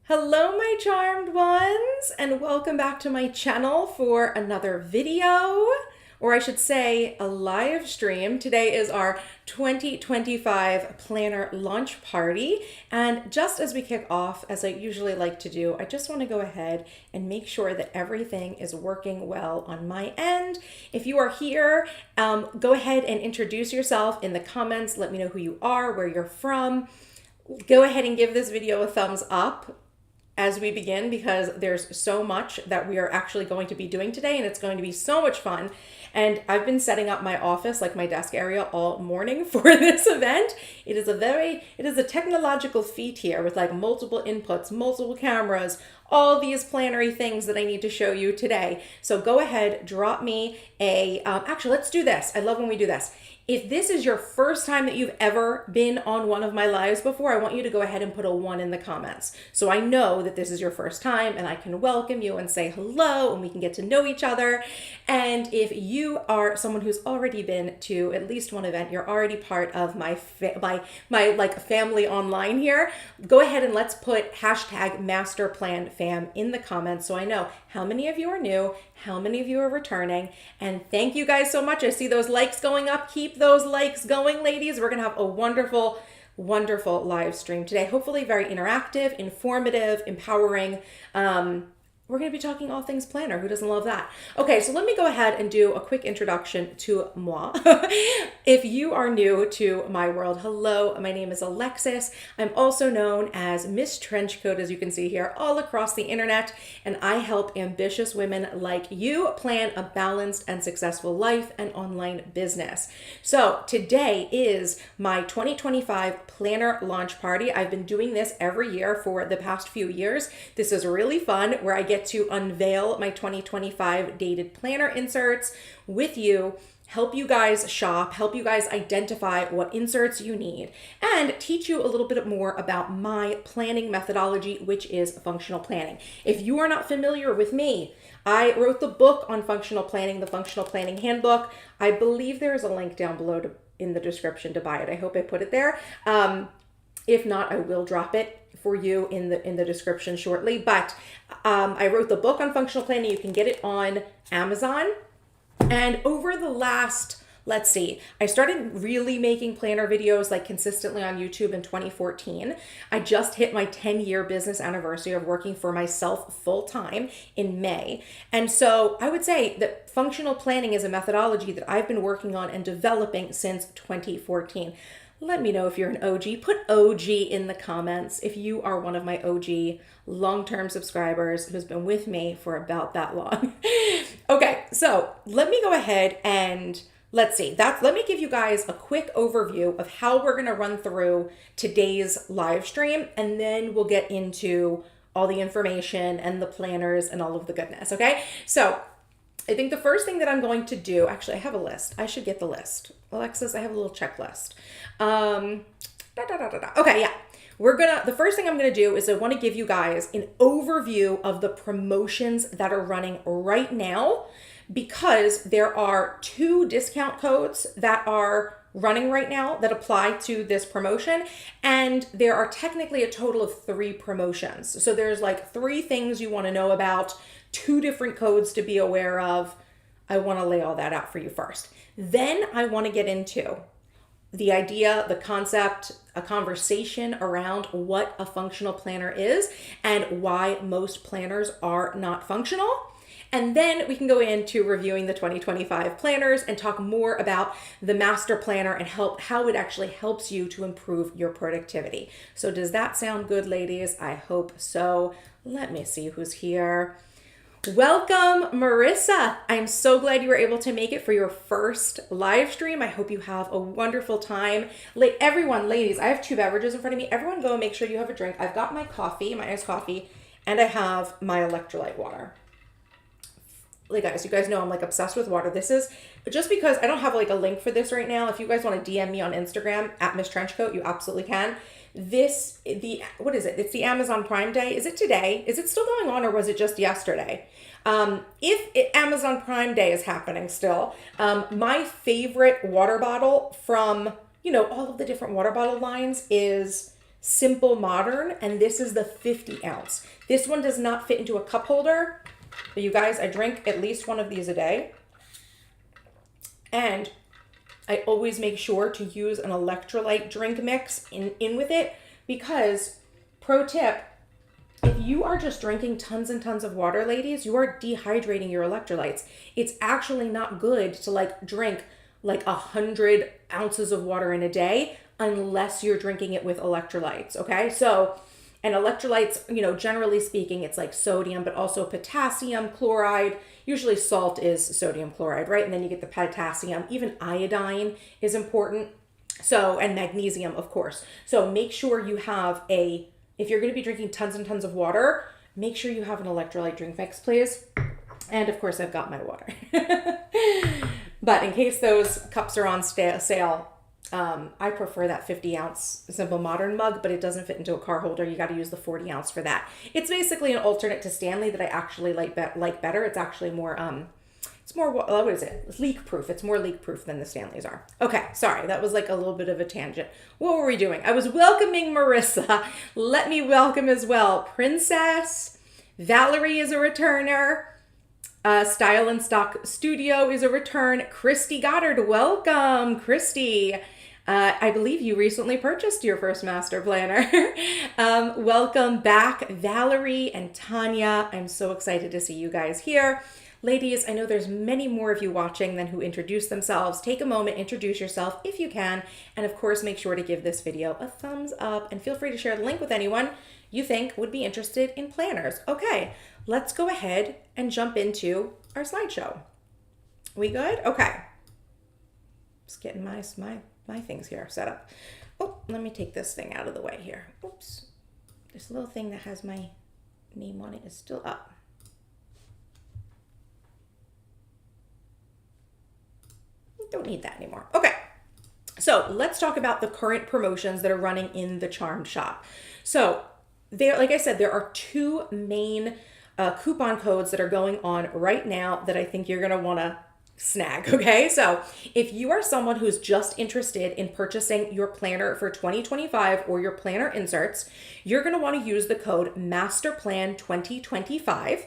Hello, my charmed ones, and welcome back to my channel for another video, or I should say a live stream. Today is our 2025 planner launch party, and just as we kick off, as I usually like to do, I just want to go ahead and make sure that everything is working well on my end. If you are here, go ahead and introduce yourself in the comments. Let me know who you are, where you're from. Go ahead and give this video a thumbs up as we begin, because there's so much that we are actually going to be doing today, and it's going to be so much fun. And I've been setting up my office, like my desk area, all morning for this event. It is a technological feat here with like multiple inputs, multiple cameras, all these plannery things that I need to show you today. So go ahead, drop me actually, let's do this. I love when we do this. If this is your first time that you've ever been on one of my lives before, I want you to go ahead and put a 1 in the comments. So I know that this is your first time and I can welcome you and say hello and we can get to know each other. And if you are someone who's already been to at least one event, you're already part of my family online here, go ahead and let's put hashtag #MasterPlanFam in the comments so I know how many of you are new, how many of you are returning, and thank you guys so much. I see those likes going up. Keep those likes going, ladies. We're gonna have a wonderful live stream today. Hopefully very interactive, informative, empowering. We're going to be talking all things planner. Who doesn't love that? Okay, so let me go ahead and do a quick introduction to moi. If you are new to my world, hello, my name is Alexis. I'm also known as Miss Trenchcoat, as you can see here, all across the internet, and I help ambitious women like you plan a balanced and successful life and online business. So today is my 2025 planner launch party. I've been doing this every year for the past few years. This is really fun, where I get to unveil my 2025 dated planner inserts with you, help you guys shop, help you guys identify what inserts you need, and teach you a little bit more about my planning methodology, which is functional planning. If you are not familiar with me, I wrote the book on functional planning, the Functional Planning Handbook. I believe there is a link down below in the description to buy it. I hope I put it there. If not, I will drop it for you in the description shortly. But I wrote the book on functional planning. You can get it on Amazon. And over the last, let's see, I started really making planner videos like consistently on YouTube in 2014. I just hit my 10-year business anniversary of working for myself full time in May. And so I would say that functional planning is a methodology that I've been working on and developing since 2014. Let me know if you're an OG. Put OG in the comments if you are one of my OG long-term subscribers who's been with me for about that long. Okay, so let me go ahead and let's see. Let me give you guys a quick overview of how we're gonna run through today's live stream, and then we'll get into all the information and the planners and all of the goodness, okay? So I think the first thing that I'm going to do, actually, I have a list. I should get the list. Alexis, I have a little checklist. Okay, yeah. The first thing I'm going to do is I want to give you guys an overview of the promotions that are running right now, because there are 2 discount codes that are running right now that apply to this promotion, and there are technically a total of 3 promotions. So there's like 3 things you want to know about, 2 different codes to be aware of. I want to lay all that out for you first. Then I want to get into the idea, the concept, a conversation around what a functional planner is and why most planners are not functional. And then we can go into reviewing the 2025 planners and talk more about the master planner and how it actually helps you to improve your productivity. So does that sound good, ladies? I hope so. Let me see who's here. Welcome, Marissa. I'm so glad you were able to make it for your first live stream. I hope you have a wonderful time. Everyone, ladies, I have 2 beverages in front of me. Everyone go and make sure you have a drink. I've got my coffee, my iced coffee, and I have my electrolyte water. Guys, you guys know I'm like obsessed with water. This is just because I don't have like a link for this right now. If you guys want to DM me on Instagram at Miss Trenchcoat, you absolutely can. What is it? It's the Amazon Prime Day. Is it today? Is it still going on, or was it just yesterday? Amazon Prime Day is happening still, my favorite water bottle from, all of the different water bottle lines is Simple Modern, and this is the 50 ounce. This one does not fit into a cup holder, but you guys, I drink at least one of these a day. And I always make sure to use an electrolyte drink mix in with it, because pro tip, if you are just drinking tons and tons of water, ladies, you are dehydrating your electrolytes. It's actually not good to like drink like 100 ounces of water in a day unless you're drinking it with electrolytes, okay? So, and electrolytes, you know, generally speaking, it's like sodium, but also potassium, chloride. Usually salt is sodium chloride, right? And then you get the potassium. Even iodine is important. So, and magnesium, of course. So make sure you have if you're going to be drinking tons and tons of water, make sure you have an electrolyte drink mix, please. And of course, I've got my water. But in case those cups are on sale, I prefer that 50 ounce Simple Modern mug, but it doesn't fit into a car holder. You got to use the 40 ounce for that. It's basically an alternate to Stanley that I actually like better. It's actually more, it's more, what is it? It's leak proof. It's more leak proof than the Stanleys are. Okay, sorry. That was like a little bit of a tangent. What were we doing? I was welcoming Marissa. Let me welcome as well Princess. Valerie is a returner. Style and Stock Studio is a return. Christy Goddard, welcome, Christy. I believe you recently purchased your first master planner. Welcome back, Valerie and Tanya. I'm so excited to see you guys here. Ladies, I know there's many more of you watching than who introduce themselves. Take a moment, introduce yourself if you can, and of course, make sure to give this video a thumbs up, and feel free to share the link with anyone you think would be interested in planners. Okay, let's go ahead and jump into our slideshow. We good? Okay. Just getting my things here set up. Oh, let me take this thing out of the way here. Oops. This little thing that has my name on it is still up. Don't need that anymore. Okay. So let's talk about the current promotions that are running in the Charmed shop. So there, like I said, there are two main coupon codes that are going on right now that I think you're going to want to snag. Okay. So if you are someone who's just interested in purchasing your planner for 2025 or your planner inserts, you're going to want to use the code MASTERPLAN2025.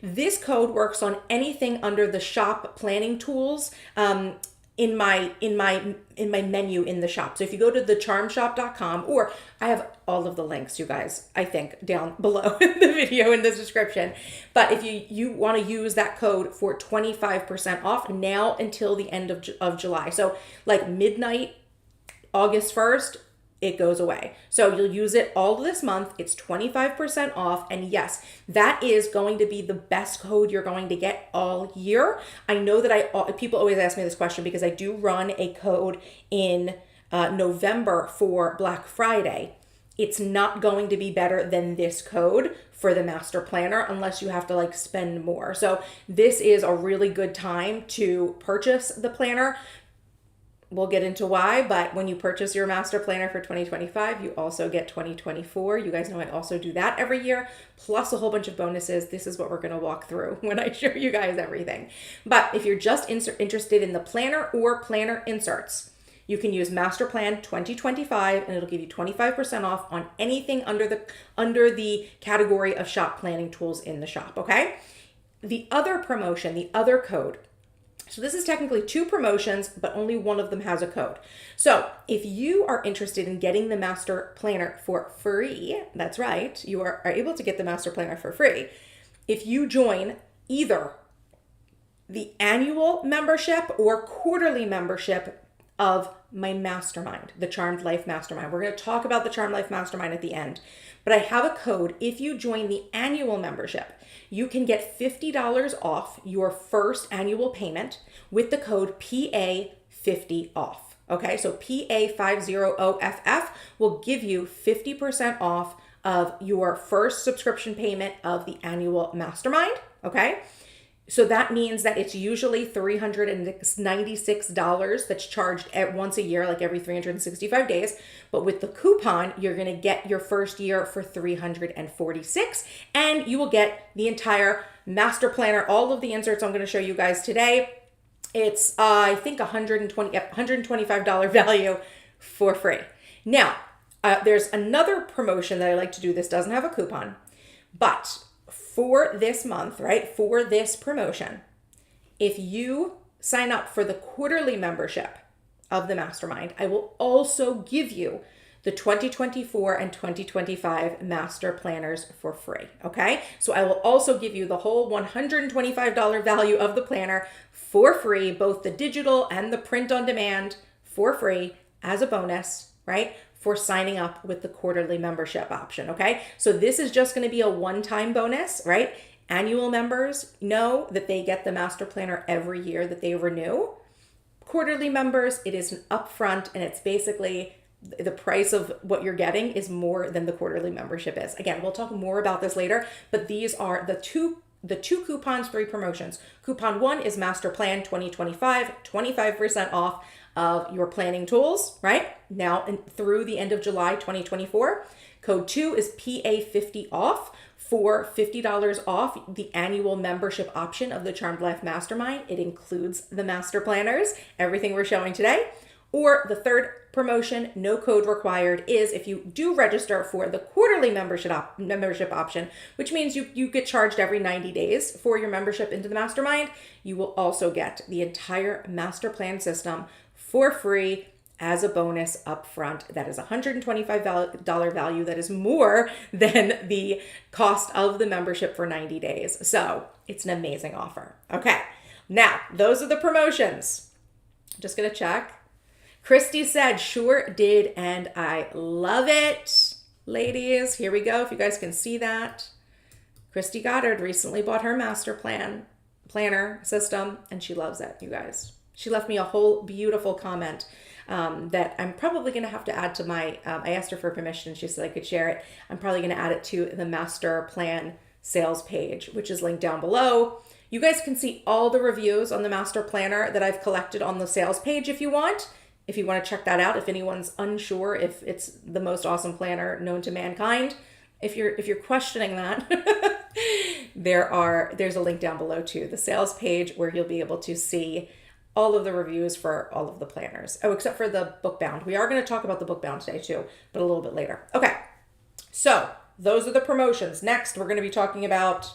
This code works on anything under the shop planning tools, in my menu in the shop. So if you go to thecharmshop.com, or I have all of the links, you guys, I think down below in the video in the description. But if you want to use that code for 25% off now until the end of July. So like midnight, August 1st, it goes away. So you'll use it all this month. It's 25% off. And yes, that is going to be the best code you're going to get all year. I know that people always ask me this question because I do run a code in November for Black Friday. It's not going to be better than this code for the master planner unless you have to like spend more. So this is a really good time to purchase the planner. We'll get into why, but when you purchase your master planner for 2025, you also get 2024. You guys know I also do that every year, plus a whole bunch of bonuses. This is what we're going to walk through when I show you guys everything. But if you're just interested in the planner or planner inserts, you can use Master Plan 2025 and it'll give you 25% off on anything under the category of shop planning tools in the shop, okay? The other promotion, the other code, so this is technically two promotions, but only one of them has a code. So if you are interested in getting the master planner for free, that's right, you are able to get the master planner for free if you join either the annual membership or quarterly membership of my mastermind, the Charmed Life Mastermind. We're going to talk about the Charmed Life Mastermind at the end, but I have a code. If you join the annual membership, you can get $50 off your first annual payment with the code PA50OFF. Okay, so PA50OFF will give you 50% off of your first subscription payment of the annual mastermind. Okay, so that means that it's usually $396 that's charged at once a year, like every 365 days. But with the coupon, you're going to get your first year for $346, and you will get the entire master planner, all of the inserts I'm going to show you guys today. It's, I think, $125 value for free. Now, There's another promotion that I like to do. This doesn't have a coupon, but for this month, right, for this promotion, if you sign up for the quarterly membership of the mastermind, I will also give you the 2024 and 2025 master planners for free. Okay. So I will also give you the whole $125 value of the planner for free, both the digital and the print on demand for free as a bonus, right? For signing up with the quarterly membership option. Okay. So this is just going to be a one-time bonus, right? Annual members know that they get the master planner every year that they renew. Quarterly members, it is an upfront, and it's basically the price of what you're getting is more than the quarterly membership is. Again, we'll talk more about this later, but these are the two coupons, 3 promotions. Coupon 1 is Master Plan 2025, 25% off of your planning tools, right? Now through the end of July 2024. Code 2 is PA50 off for $50 off the annual membership option of the Charmed Life Mastermind. It includes the master planners, everything we're showing today. Or the third promotion, no code required, is if you do register for the quarterly membership option, which means you get charged every 90 days for your membership into the mastermind, you will also get the entire master plan system for free as a bonus up front. That is $125 value. That is more than the cost of the membership for 90 days. So it's an amazing offer. Okay, now those are the promotions. Just gonna check. Christy said, sure did, and I love it. Ladies, here we go. If you guys can see that. Christy Goddard recently bought her master planner system, and she loves it, you guys. She left me a whole beautiful comment that I'm probably going to have to add to my, I asked her for permission. She said I could share it. I'm probably going to add it to the master plan sales page, which is linked down below. You guys can see all the reviews on the master planner that I've collected on the sales page if you want. If you want to check that out, if anyone's unsure if it's the most awesome planner known to mankind, if you're questioning that, there's a link down below to the sales page where you'll be able to see all of the reviews for all of the planners. Oh, except for the book bound. We are going to talk about the book bound today too, but a little bit later. Okay. So those are the promotions. Next, we're going to be talking about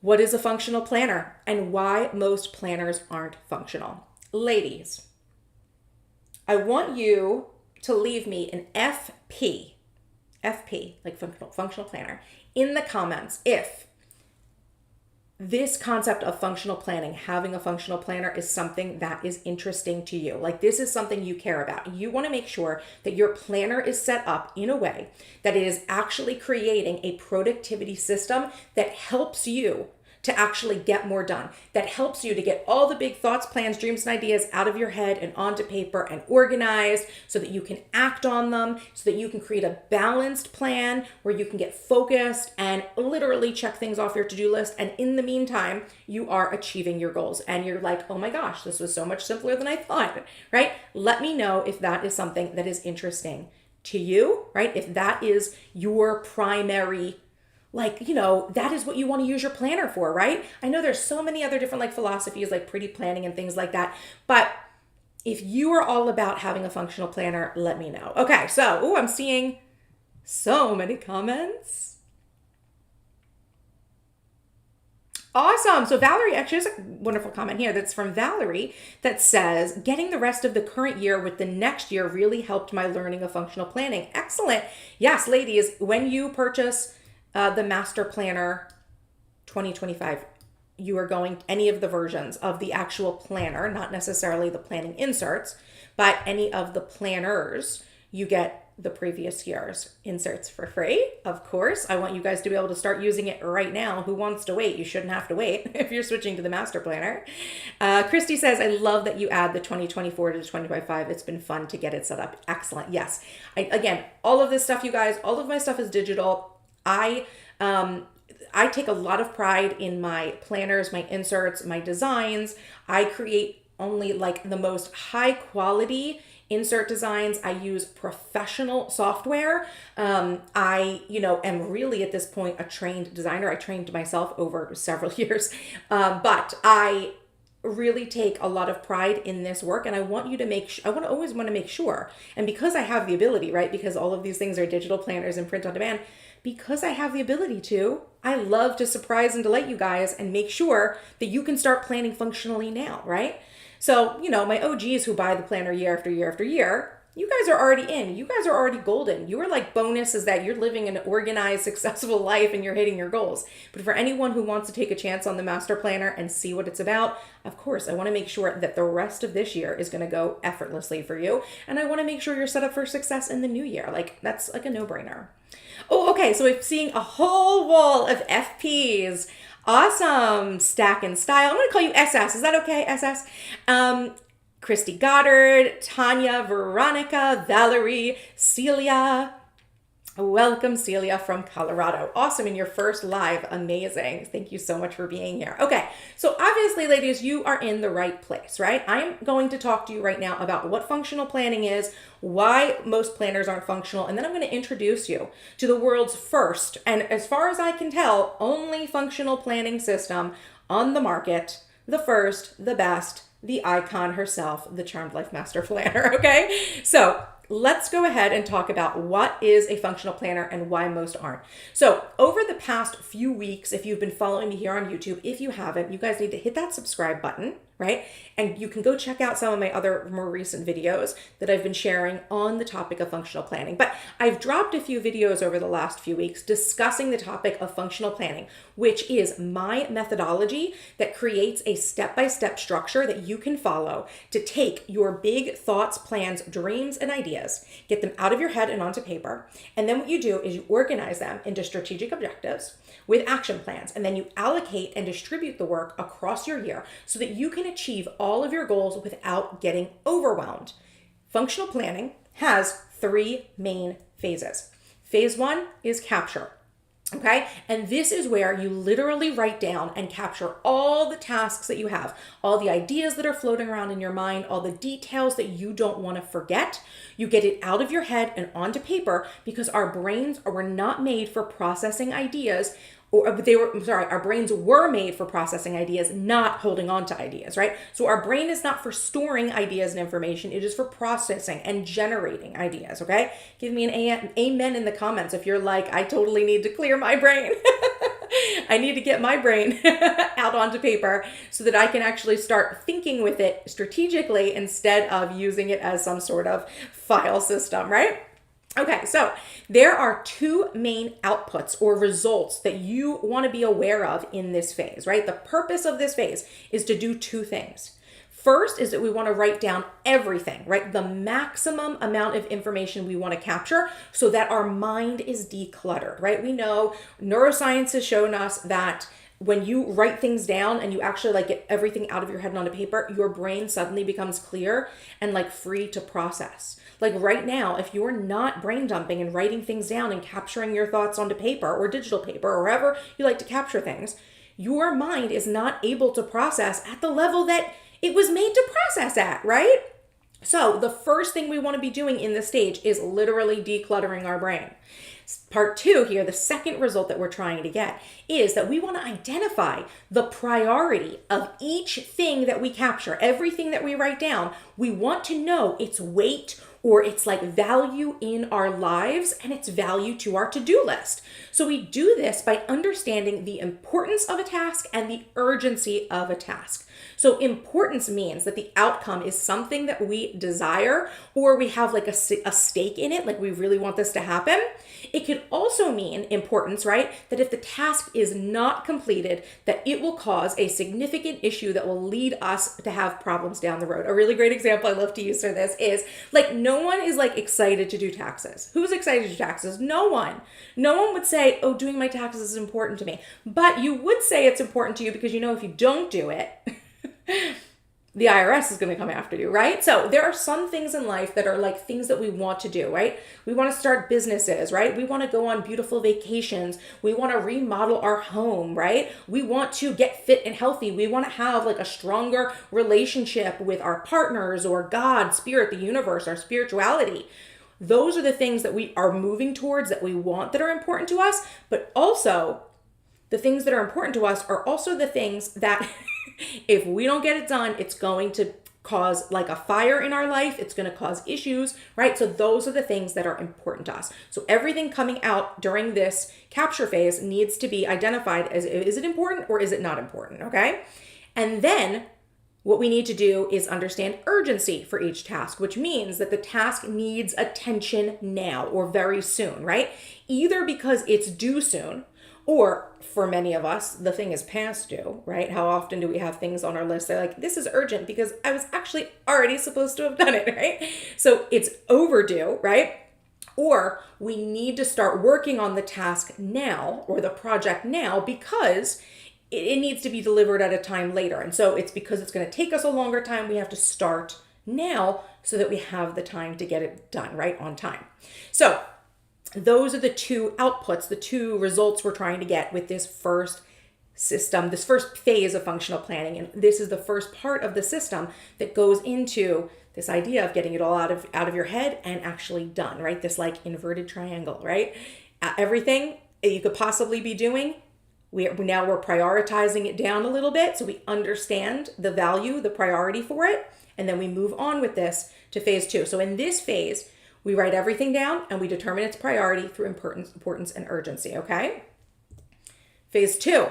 what is a functional planner and why most planners aren't functional. Ladies, I want you to leave me an FP, like functional planner, in the comments if this concept of functional planning, having a functional planner, is something that is interesting to you. Like this is something you care about. You want to make sure that your planner is set up in a way that it is actually creating a productivity system that helps you to actually get more done, that helps you to get all the big thoughts, plans, dreams, and ideas out of your head and onto paper and organized so that you can act on them, so that you can create a balanced plan where you can get focused and literally check things off your to-do list. And in the meantime, you are achieving your goals and you're like, oh my gosh, this was so much simpler than I thought, right? Let me know if that is something that is interesting to you, right? If that is your primary, like, you know, that is what you want to use your planner for, right? I know there's so many other different like philosophies like pretty planning and things like that. But if you are all about having a functional planner, let me know. Okay, so, I'm seeing so many comments. Awesome. So Valerie, actually there's a wonderful comment here that's from Valerie that says, getting the rest of the current year with the next year really helped my learning of functional planning. Excellent. Yes, ladies, when you purchase the Master Planner 2025, you are going any of the versions of the actual planner, not necessarily the planning inserts, but any of the planners, you get the previous year's inserts for free. Of course, I want you guys to be able to start using it right now. Who wants to wait? You shouldn't have to wait if you're switching to the Master Planner. Christy says, I love that you add the 2024 to the 2025. It's been fun to get it set up. Excellent. Yes. Again, all of this stuff, you guys, all of my stuff is digital. I take a lot of pride in my planners, my inserts, my designs. I create only like the most high quality insert designs. I use professional software. I, am really at this point a trained designer. I trained myself over several years, but I really take a lot of pride in this work, and I want you to always want to make sure, and because I have the ability, right, because all of these things are digital planners and print on demand, because I have the ability to, I love to surprise and delight you guys and make sure that you can start planning functionally now, right? So, my OGs who buy the planner year after year after year, you guys are already in. You guys are already golden. You are like bonus is that you're living an organized, successful life and you're hitting your goals. But for anyone who wants to take a chance on the master planner and see what it's about, of course, I want to make sure that the rest of this year is going to go effortlessly for you. And I want to make sure you're set up for success in the new year. Like, that's like a no-brainer. Oh, okay. So we're seeing a whole wall of FPs. Awesome. Stack and Style. I'm going to call you SS. Is that okay, SS? Christy Goddard, Tanya, Veronica, Valerie, Celia. Welcome, Celia from Colorado. Awesome. In your first live. Amazing. Thank you so much for being here. Okay. So obviously, ladies, you are in the right place, right? I'm going to talk to you right now about what functional planning is, why most planners aren't functional, and then I'm going to introduce you to the world's first, and as far as I can tell, only functional planning system on the market, the first, the best, the icon herself, the Charmed Life Master Planner, okay? So let's go ahead and talk about what is a functional planner and why most aren't. So over the past few weeks, if you've been following me here on YouTube, if you haven't, you guys need to hit that subscribe button, right? And you can go check out some of my other more recent videos that I've been sharing on the topic of functional planning. But I've dropped a few videos over the last few weeks discussing the topic of functional planning, which is my methodology that creates a step-by-step structure that you can follow to take your big thoughts, plans, dreams, and ideas, get them out of your head and onto paper. And then what you do is you organize them into strategic objectives with action plans, and then you allocate and distribute the work across your year so that you can achieve all of your goals without getting overwhelmed. Functional planning has 3 main phases. Phase 1 is capture. Okay. And this is where you literally write down and capture all the tasks that you have, all the ideas that are floating around in your mind, all the details that you don't want to forget. You get it out of your head and onto paper because our brains were not made for processing ideas. Our brains were made for processing ideas, not holding on to ideas, right? So our brain is not for storing ideas and information. It is for processing and generating ideas, okay? Give me an amen in the comments if you're like, I totally need to clear my brain. I need to get my brain out onto paper so that I can actually start thinking with it strategically instead of using it as some sort of file system, right? Okay, so there are 2 main outputs or results that you want to be aware of in this phase, right? The purpose of this phase is to do 2 things. First is that we want to write down everything, right? The maximum amount of information we want to capture so that our mind is decluttered, right? We know neuroscience has shown us that when you write things down and you actually get everything out of your head and onto paper, your brain suddenly becomes clear and free to process. Like right now, if you're not brain dumping and writing things down and capturing your thoughts onto paper or digital paper or wherever you like to capture things, your mind is not able to process at the level that it was made to process at, right? So the first thing we want to be doing in this stage is literally decluttering our brain. Part 2 here, the second result that we're trying to get is that we want to identify the priority of each thing that we capture, everything that we write down. We want to know its weight or its value in our lives and its value to our to-do list. So we do this by understanding the importance of a task and the urgency of a task. So importance means that the outcome is something that we desire or we have a stake in it, we really want this to happen. It could also mean importance, right? That if the task is not completed, that it will cause a significant issue that will lead us to have problems down the road. A really great example I love to use for this is no one is excited to do taxes. Who's excited to do taxes? No one. No one would say, oh, doing my taxes is important to me. But you would say it's important to you because if you don't do it, the IRS is going to come after you, right? So there are some things in life that are things that we want to do, right? We want to start businesses, right? We want to go on beautiful vacations. We want to remodel our home, right? We want to get fit and healthy. We want to have a stronger relationship with our partners or God, spirit, the universe, our spirituality. Those are the things that we are moving towards that we want that are important to us, but also the things that are important to us are also the things that if we don't get it done, it's going to cause like a fire in our life. It's going to cause issues, right? So those are the things that are important to us. So everything coming out during this capture phase needs to be identified as, is it important or is it not important? Okay. And then what we need to do is understand urgency for each task, which means that the task needs attention now or very soon, right? Either because it's due soon, or for many of us, the thing is past due, right? How often do we have things on our list that are like, this is urgent because I was actually already supposed to have done it, right? So it's overdue, right? Or we need to start working on the task now or the project now because it needs to be delivered at a time later. And so it's because it's going to take us a longer time. We have to start now so that we have the time to get it done, right? On time. So those are the two outputs, the two results we're trying to get with this first system, this first phase of functional planning. And this is the first part of the system that goes into this idea of getting it all out of your head and actually done, right? This like inverted triangle, right? Everything you could possibly be doing, we're prioritizing it down a little bit so we understand the value, the priority for it, and then we move on with this to phase two. So in this phase, we write everything down and we determine its priority through importance and urgency, okay? Phase two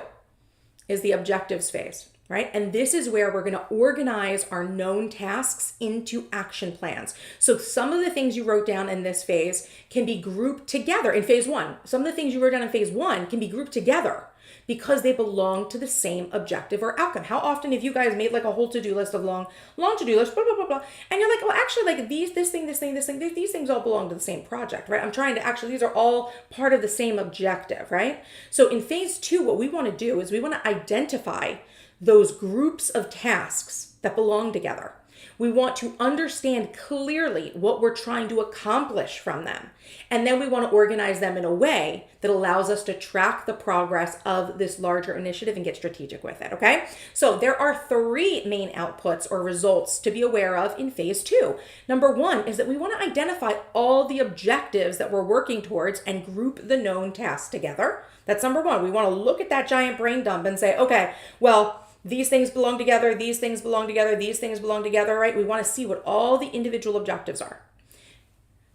is the objectives phase, right? And this is where we're going to organize our known tasks into action plans. So some of the things you wrote down in this phase can be grouped together in phase one. Some of the things you wrote down in phase one can be grouped together because they belong to the same objective or outcome. How often have you guys made like a whole to-do list of long to-do list, blah, blah, blah, blah. And you're like, well, actually like these things all belong to the same project, right? I'm trying to actually, these are all part of the same objective, right? So in phase two, what we want to do is we want to identify those groups of tasks that belong together. We want to understand clearly what we're trying to accomplish from them. And then we want to organize them in a way that allows us to track the progress of this larger initiative and get strategic with it, okay? So there are three main outputs or results to be aware of in phase two. Number one is that we want to identify all the objectives that we're working towards and group the known tasks together. That's number one. We want to look at that giant brain dump and say, okay, well, these things belong together, these things belong together, these things belong together, right? We want to see what all the individual objectives are.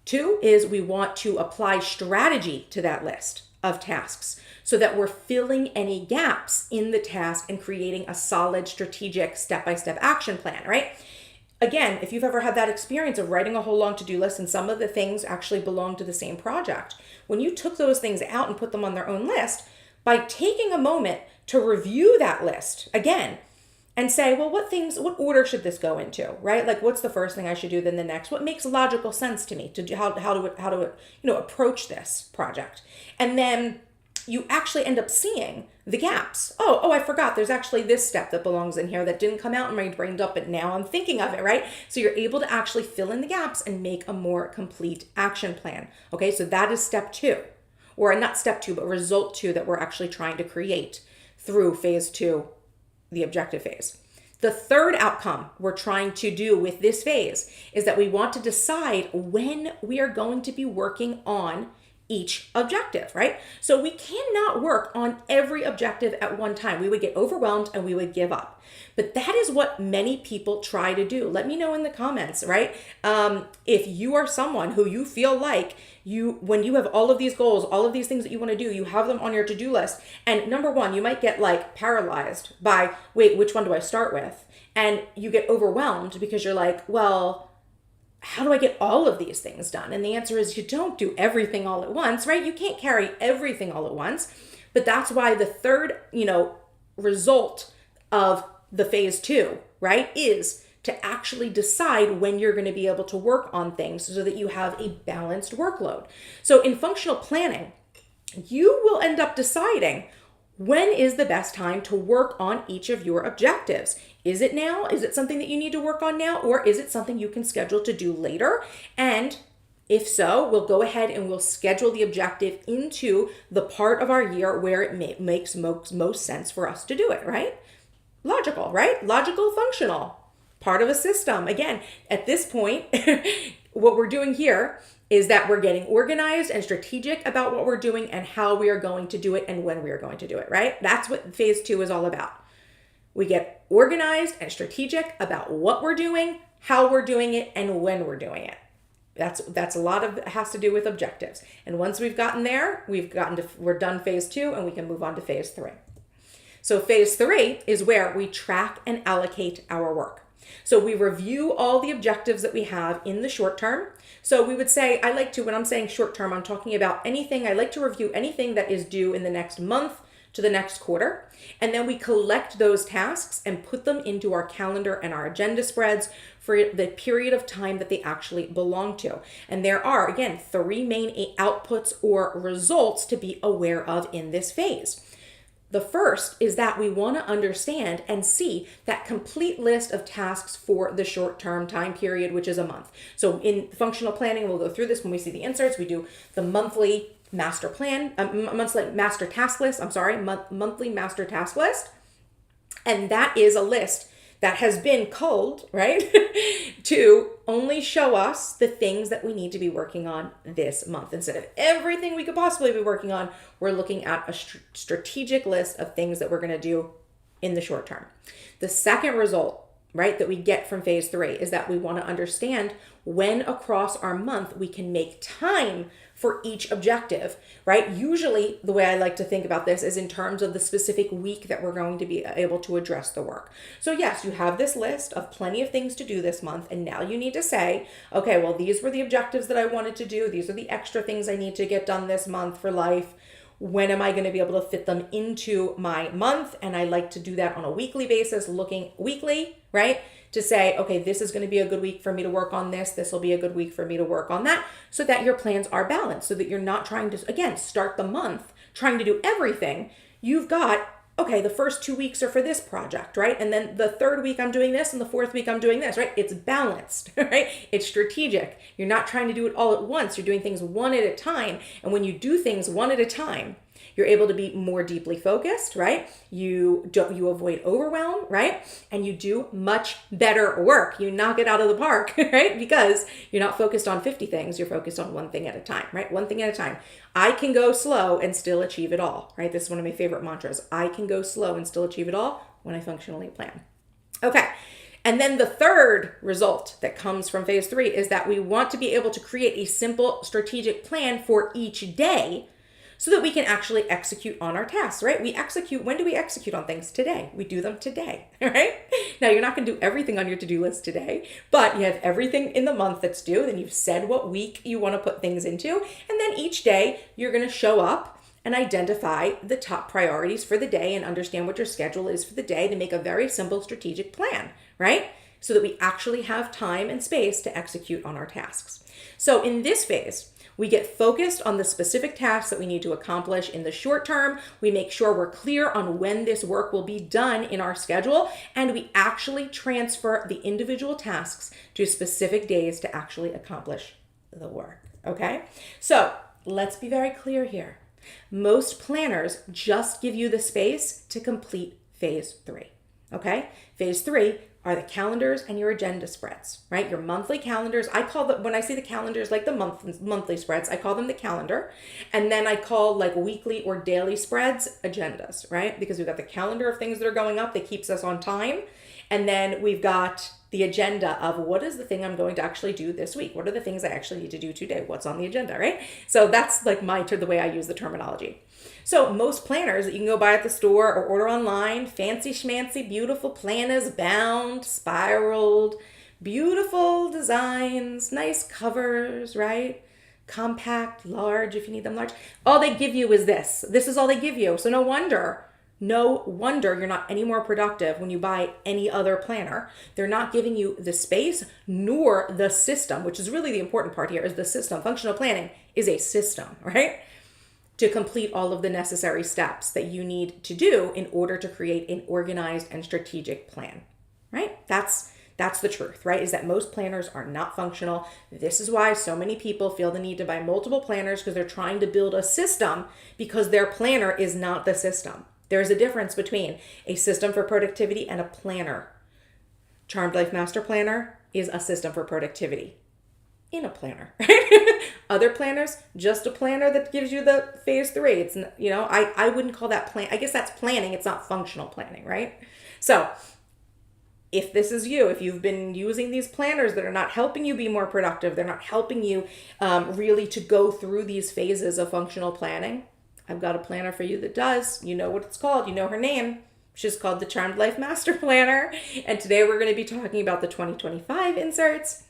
Two is we want to apply strategy to that list of tasks so that we're filling any gaps in the task and creating a solid strategic step-by-step action plan, right? Again, if you've ever had that experience of writing a whole long to-do list and some of the things actually belong to the same project, when you took those things out and put them on their own list, by taking a moment to review that list again and say, well, what order should this go into, right? Like, what's the first thing I should do, then the next? What makes logical sense to me to do, how to approach this project? And then you actually end up seeing the gaps. Oh, I forgot. There's actually this step that belongs in here that didn't come out in my brain dump, but now I'm thinking of it, right? So you're able to actually fill in the gaps and make a more complete action plan. Okay, so that is step two, or not step two, but result two that we're actually trying to create through phase two, the objective phase. The third outcome we're trying to do with this phase is that we want to decide when we are going to be working on each objective, right? So we cannot work on every objective at one time. We would get overwhelmed and we would give up. But that is what many people try to do. Let me know in the comments, right? If you are someone who you feel like when you have all of these goals, all of these things that you want to do, you have them on your to-do list. And number one, you might get like paralyzed by, wait, which one do I start with? And you get overwhelmed because you're like, well, how do I get all of these things done? And the answer is you don't do everything all at once, right? You can't carry everything all at once. But that's why the third, result of the phase two, right, is to actually decide when you're going to be able to work on things so that you have a balanced workload. So in functional planning, you will end up deciding when is the best time to work on each of your objectives. Is it now? Is it something that you need to work on now? Or is it something you can schedule to do later? And if so, we'll go ahead and we'll schedule the objective into the part of our year where it makes most sense for us to do it, right? Logical, right? Logical, functional, part of a system. Again, at this point, what we're doing here is that we're getting organized and strategic about what we're doing and how we are going to do it and when we are going to do it, right? That's what phase 2 is all about. We get organized and strategic about what we're doing, how we're doing it, and when we're doing it. That's a lot of, it has to do with objectives. And once we've gotten there, we're done phase 2 and we can move on to phase 3. So phase 3 is where we track and allocate our work. So we review all the objectives that we have in the short term. So we would say, when I'm saying short term, I'm talking about anything, I like to review anything that is due in the next month to the next quarter. And then we collect those tasks and put them into our calendar and our agenda spreads for the period of time that they actually belong to. And there are, again, 3 main outputs or results to be aware of in this phase. The first is that we want to understand and see that complete list of tasks for the short-term time period, which is a month. So in functional planning, we'll go through this when we see the inserts. We do the monthly master plan, monthly master task list, monthly master task list. And that is a list that has been culled, right, to only show us the things that we need to be working on this month. Instead of everything we could possibly be working on, we're looking at a strategic list of things that we're going to do in the short term. The second result, right, that we get from phase 3 is that we want to understand when across our month we can make time for each objective, right? Usually the way I like to think about this is in terms of the specific week that we're going to be able to address the work. So yes, you have this list of plenty of things to do this month, and now you need to say, okay, well, these were the objectives that I wanted to do. These are the extra things I need to get done this month for life. When am I going to be able to fit them into my month? And I like to do that on a weekly basis, looking weekly, right? To say, okay, this is going to be a good week for me to work on this. This will be a good week for me to work on that, so that your plans are balanced, so that you're not trying to, again, start the month trying to do everything. You've got, okay, the first 2 weeks are for this project, right? And then the third week I'm doing this, and the fourth week I'm doing this, right? It's balanced, right? It's strategic. You're not trying to do it all at once. You're doing things one at a time. And when you do things one at a time, you're able to be more deeply focused, right? You avoid overwhelm, right? And you do much better work. You knock it out of the park, right? Because you're not focused on 50 things. You're focused on one thing at a time, right? One thing at a time. I can go slow and still achieve it all, right? This is one of my favorite mantras. I can go slow and still achieve it all when I functionally plan. Okay. And then the third result that comes from phase 3 is that we want to be able to create a simple strategic plan for each day, so that we can actually execute on our tasks, right? When do we execute on things? Today. We do them today, right? Now, you're not going to do everything on your to-do list today, but you have everything in the month that's due. Then you've said what week you want to put things into. And then each day you're going to show up and identify the top priorities for the day and understand what your schedule is for the day to make a very simple strategic plan, right? So that we actually have time and space to execute on our tasks. So in this phase, we get focused on the specific tasks that we need to accomplish in the short term. We make sure we're clear on when this work will be done in our schedule, and we actually transfer the individual tasks to specific days to actually accomplish the work, okay? So let's be very clear here. Most planners just give you the space to complete phase 3, okay? Phase 3 are the calendars and your agenda spreads, right? Your monthly calendars. I call them, when I say the calendars, like the monthly spreads, I call them the calendar. And then I call like weekly or daily spreads agendas, right? Because we've got the calendar of things that are going up that keeps us on time. And then we've got the agenda of what is the thing I'm going to actually do this week? What are the things I actually need to do today? What's on the agenda, right? So that's like the way I use the terminology. So most planners that you can go buy at the store or order online, fancy schmancy, beautiful planners, bound, spiraled, beautiful designs, nice covers, right? Compact, large, if you need them large. All they give you is this. This is all they give you. So no wonder you're not any more productive when you buy any other planner. They're not giving you the space nor the system, which is really the important part here, is the system. Functional planning is a system, right? To complete all of the necessary steps that you need to do in order to create an organized and strategic plan, right? That's the truth, right? Is that most planners are not functional. This is why so many people feel the need to buy multiple planners, because they're trying to build a system because their planner is not the system. There's a difference between a system for productivity and a planner. Charmed Life Master Planner is a system for productivity. in a planner, right? Other planners, just a planner that gives you the phase 3. It's, I wouldn't call that plan. I guess that's planning. It's not functional planning, right? So if this is you, if you've been using these planners that are not helping you be more productive, they're not helping you really to go through these phases of functional planning, I've got a planner for you that does. You know what it's called. You know her name. She's called the Charmed Life Master Planner. And today we're going to be talking about the 2025 inserts.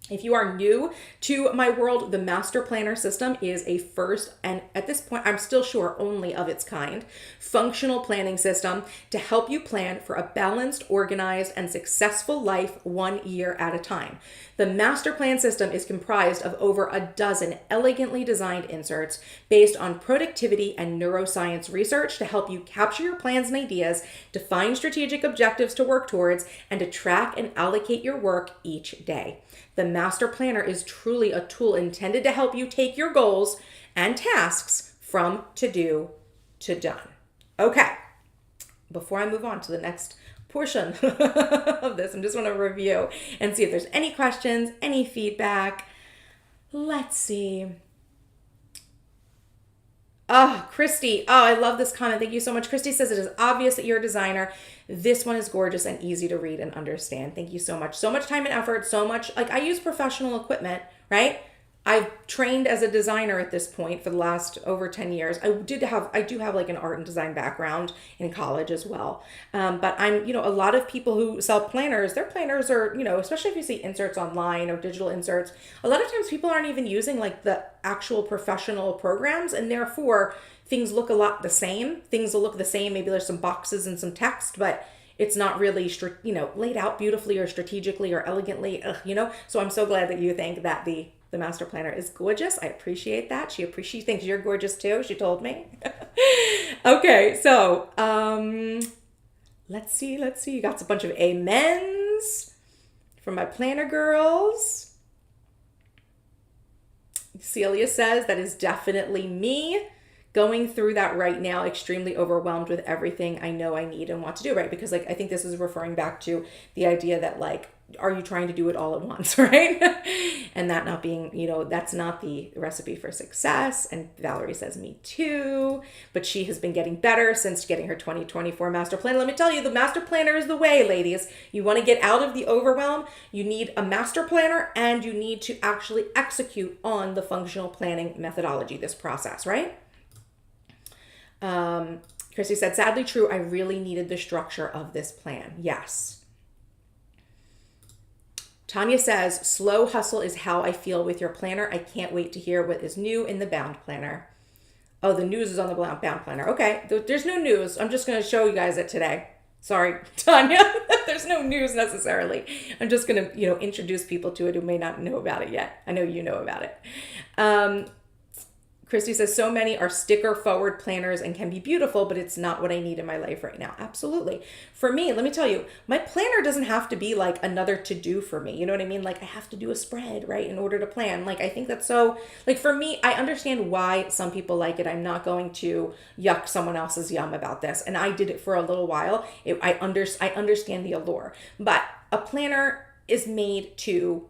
If you are new to my world, the Master Planner system is a first, and at this point, I'm still sure only of its kind, functional planning system to help you plan for a balanced, organized, and successful life 1 year at a time. The Master Plan system is comprised of over a dozen elegantly designed inserts based on productivity and neuroscience research to help you capture your plans and ideas, define strategic objectives to work towards, and to track and allocate your work each day. The Master Planner is truly a tool intended to help you take your goals and tasks from to-do to done. Okay, before I move on to the next portion of this, I just want to review and see if there's any questions, any feedback. Let's see. Oh, Christy. Oh, I love this comment. Thank you so much. Christy says it is obvious that you're a designer. This one is gorgeous and easy to read and understand. Thank you so much. So much time and effort, so much, like I use professional equipment, right? I've trained as a designer at this point for the last over 10 years. I do have like an art and design background in college as well. But I'm, a lot of people who sell planners, their planners are, especially if you see inserts online or digital inserts, a lot of times people aren't even using like the actual professional programs, and therefore things look a lot the same. Things will look the same. Maybe there's some boxes and some text, but it's not really, laid out beautifully or strategically or elegantly, So I'm so glad that you think that the Master Planner is gorgeous. I appreciate that. She thinks you're gorgeous too. She told me. Okay, so let's see. You got a bunch of amens from my planner girls. Celia says that is definitely me. Going through that right now, extremely overwhelmed with everything I know I need and want to do, right? Because I think this is referring back to the idea that are you trying to do it all at once, right? And that not being, that's not the recipe for success. And Valerie says, me too. But she has been getting better since getting her 2024 Master Planner. Let me tell you, the Master Planner is the way, ladies. You want to get out of the overwhelm, you need a Master Planner, and you need to actually execute on the functional planning methodology, this process, right? Christy said, sadly true, I really needed the structure of this plan. Yes. Tanya says, slow hustle is how I feel with your planner. I can't wait to hear what is new in the bound planner. Oh, the news is on the bound planner. Okay, there's no news. I'm just going to show you guys it today. Sorry, Tanya. There's no news necessarily. I'm just going to, introduce people to it who may not know about it yet. I know you know about it. Christy says, so many are sticker forward planners and can be beautiful, but it's not what I need in my life right now. Absolutely. For me, let me tell you, my planner doesn't have to be like another to-do for me. You know what I mean? Like I have to do a spread, right, in order to plan. Like I think that's so, like for me, I understand why some people like it. I'm not going to yuck someone else's yum about this. And I did it for a little while. I understand the allure. But a planner is made to,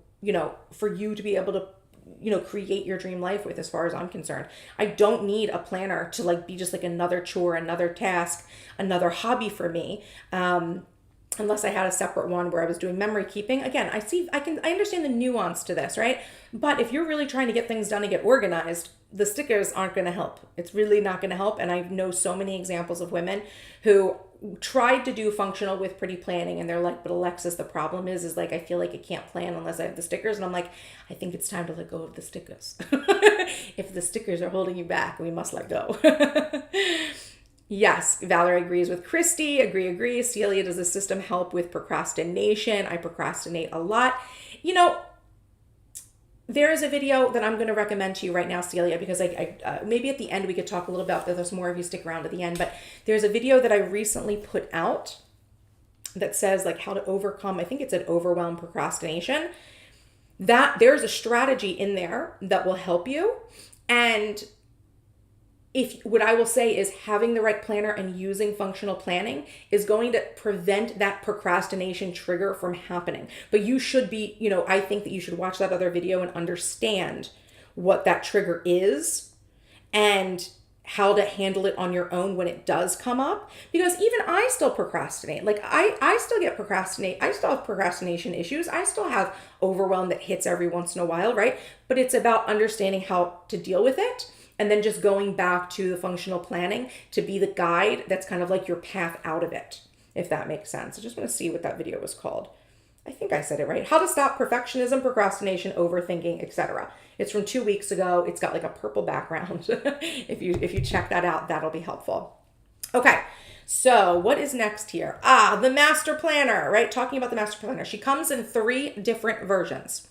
for you to be able to create your dream life with, as far as I'm concerned. I don't need a planner to be just like another chore, another task, another hobby for me. Unless I had a separate one where I was doing memory keeping. Again, I understand the nuance to this, right? But if you're really trying to get things done and get organized, the stickers aren't going to help. It's really not going to help. And I know so many examples of women who tried to do functional with pretty planning, and they're like, but Alexis, the problem is I feel like I can't plan unless I have the stickers. And I'm like, I think it's time to let go of the stickers. If the stickers are holding you back, we must let go. Yes, Valerie agrees with Christy. Agree. Celia, does the system help with procrastination? I procrastinate a lot. There is a video that I'm going to recommend to you right now, Celia, because maybe at the end we could talk a little about that. There's more if you stick around at the end. But there's a video that I recently put out that says how to overcome, I think it's an overwhelm procrastination. That there's a strategy in there that will help you. And if what I will say is having the right planner and using functional planning is going to prevent that procrastination trigger from happening. But you should be, I think that you should watch that other video and understand what that trigger is and how to handle it on your own when it does come up. Because even I still procrastinate. Like I still I still have procrastination issues. I still have overwhelm that hits every once in a while, right? But it's about understanding how to deal with it. And then just going back to the functional planning to be the guide that's kind of like your path out of it, if that makes sense. I just want to see what that video was called. I think I said it right. How to stop perfectionism, procrastination, overthinking, etc. It's from 2 weeks ago. It's got like a purple background. If you check that out, that'll be helpful. Okay. So what is next here? The master planner, right? Talking about the master planner. She comes in 3 different versions.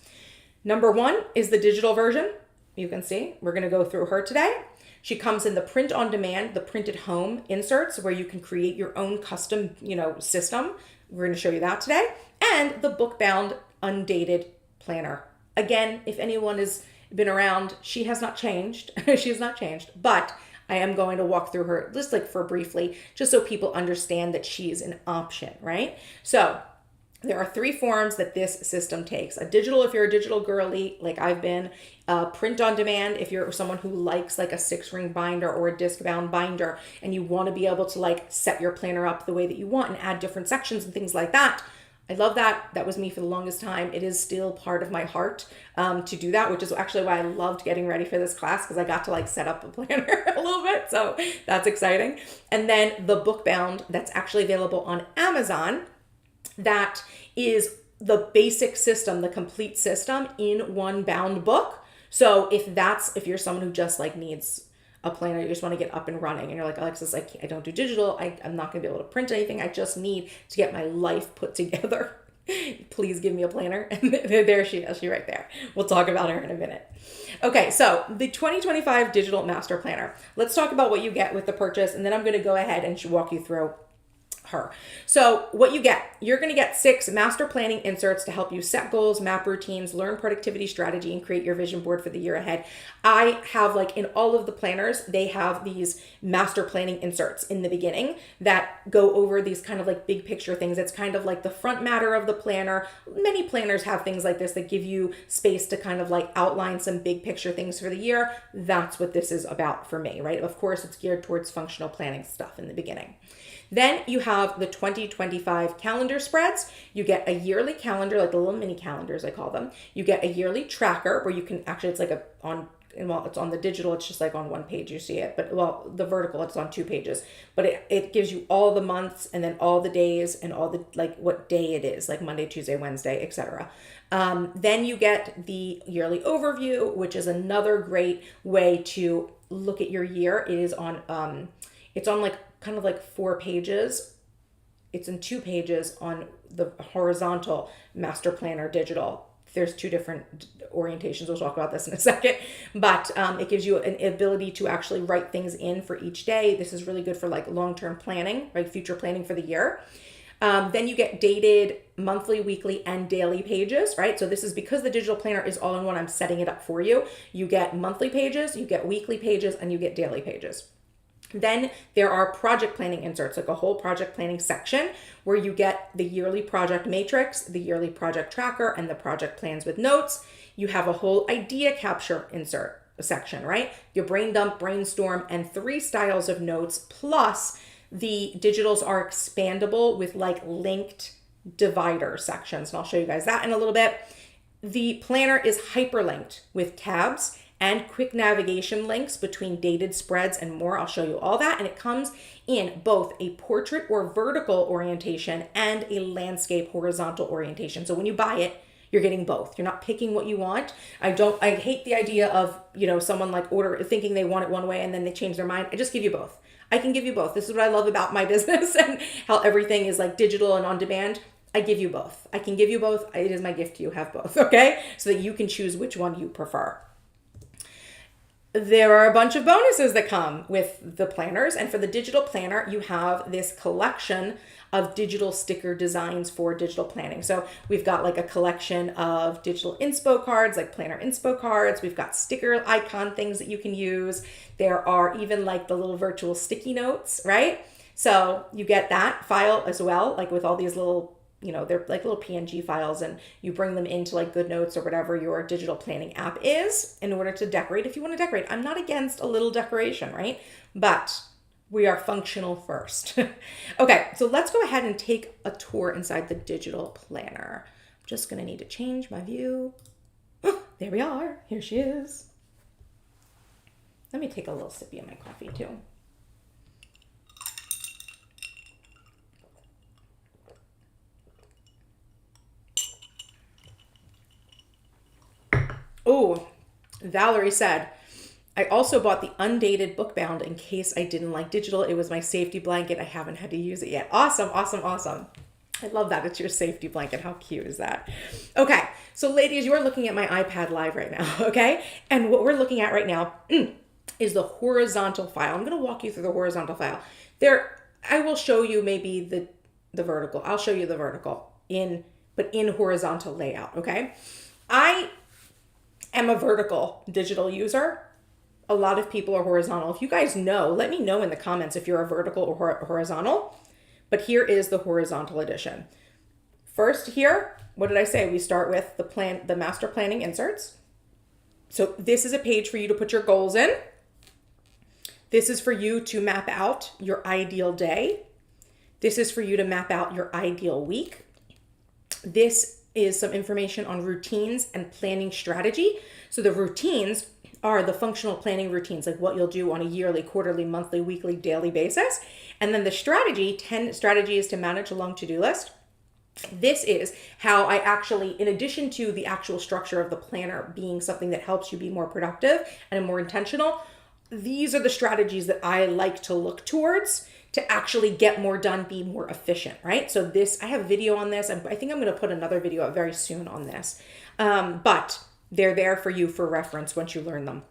Number 1 is the digital version. You can see, we're going to go through her today. She comes in the print on demand, the printed home inserts where you can create your own custom, system. We're going to show you that today. And the book bound undated planner. Again, if anyone has been around, she has not changed. She has not changed, but I am going to walk through her just like for briefly, just so people understand that she's an option, right? So there are 3 forms that this system takes. A digital, if you're a digital girly, like I've been. Print on demand, if you're someone who likes like a 6-ring binder or a disc bound binder, and you want to be able to like set your planner up the way that you want and add different sections and things like that. I love that. That was me for the longest time. It is still part of my heart to do that, which is actually why I loved getting ready for this class, because I got to like set up a planner a little bit. So that's exciting. And then the book bound that's actually available on Amazon. That is the basic system, the complete system in one bound book. So if you're someone who just like needs a planner, you just want to get up and running and you're like, Alexis, I don't do digital. I'm not going to be able to print anything. I just need to get my life put together. Please give me a planner. And there she is. She's right there. We'll talk about her in a minute. Okay, so the 2025 Digital Master Planner. Let's talk about what you get with the purchase, and then I'm going to go ahead and walk you through her. So what you're going to get 6 master planning inserts to help you set goals, map routines, learn productivity strategy, and create your vision board for the year ahead. I have like in all of the planners, they have these master planning inserts in the beginning that go over these kind of like big picture things. It's kind of like the front matter of the planner. Many planners have things like this that give you space to kind of like outline some big picture things for the year. That's what this is about for me, right? Of course, it's geared towards functional planning stuff in the beginning. Then you have the 2025 calendar spreads. You get a yearly calendar, like the little mini calendars, I call them. You get a yearly tracker where you can actually, it's like it's on the digital, it's just like on one page you see it, but the vertical, it's on 2 pages, but it gives you all the months and then all the days and all the, like what day it is, like Monday, Tuesday, Wednesday, etc. Then you get the yearly overview, which is another great way to look at your year. It is on, it's on like kind of like 4 pages. It's in 2 pages on the horizontal master planner digital. There's 2 different orientations. We'll talk about this in a second, but it gives you an ability to actually write things in for each day. This is really good for like long-term planning, right? Future planning for the year. Then you get dated monthly, weekly, and daily pages, right? So this is because the digital planner is all in one. I'm setting it up for you. You get monthly pages, you get weekly pages, and you get daily pages. Then there are project planning inserts, like a whole project planning section where you get the yearly project matrix, the yearly project tracker, and the project plans with notes. You have a whole idea capture insert section, right? Your brain dump, brainstorm, and 3 styles of notes, plus the digitals are expandable with like linked divider sections. And I'll show you guys that in a little bit. The planner is hyperlinked with tabs and quick navigation links between dated spreads and more. I'll show you all that. And it comes in both a portrait or vertical orientation and a landscape horizontal orientation. So when you buy it, you're getting both. You're not picking what you want. I hate the idea of, someone like thinking they want it one way and then they change their mind. I just give you both. I can give you both. This is what I love about my business and how everything is like digital and on demand. I give you both. I can give you both. It is my gift to you. Have both, okay? So that you can choose which one you prefer. there are a bunch of bonuses that come with the planners. And for the digital planner, you have this collection of digital sticker designs for digital planning. So we've got like a collection of digital inspo cards, like planner inspo cards. We've got sticker icon things that you can use. There are even like the little virtual sticky notes, right? So you get that file as well, like with all these little, they're like little PNG files, and you bring them into like GoodNotes or whatever your digital planning app is in order to decorate. If you want to decorate, I'm not against a little decoration, right? But we are functional first. Okay, so let's go ahead and take a tour inside the digital planner. I'm just gonna need to change my view. Oh, there we are, here she is. Let me take a little sippy of my coffee too. Oh, Valerie said, I also bought the undated book bound in case I didn't like digital. It was my safety blanket. I haven't had to use it yet. Awesome, awesome, awesome. I love that. It's your safety blanket. How cute is that? Okay, so ladies, you are looking at my iPad live right now, okay? And what we're looking at right now is the horizontal file. I'm gonna walk you through the horizontal file. I will show you maybe the vertical. I'll show you the vertical but in horizontal layout, okay? I am a vertical digital user. A lot of people are horizontal. If you guys know, let me know in the comments if you're a vertical or horizontal. But here is the horizontal edition. First here, what did I say? We start with the master planning inserts. So this is a page for you to put your goals in. This is for you to map out your ideal day. This is for you to map out your ideal week. This is some information on routines and planning strategy. So the routines are the functional planning routines, like what you'll do on a yearly, quarterly, monthly, weekly, daily basis. And then the strategy, 10 strategies to manage a long to-do list. This is how I actually, in addition to the actual structure of the planner being something that helps you be more productive and more intentional, these are the strategies that I like to look towards to actually get more done, be more efficient, right? So I have a video on this. I think I'm going to put another video up very soon on this. But they're there for you for reference once you learn them.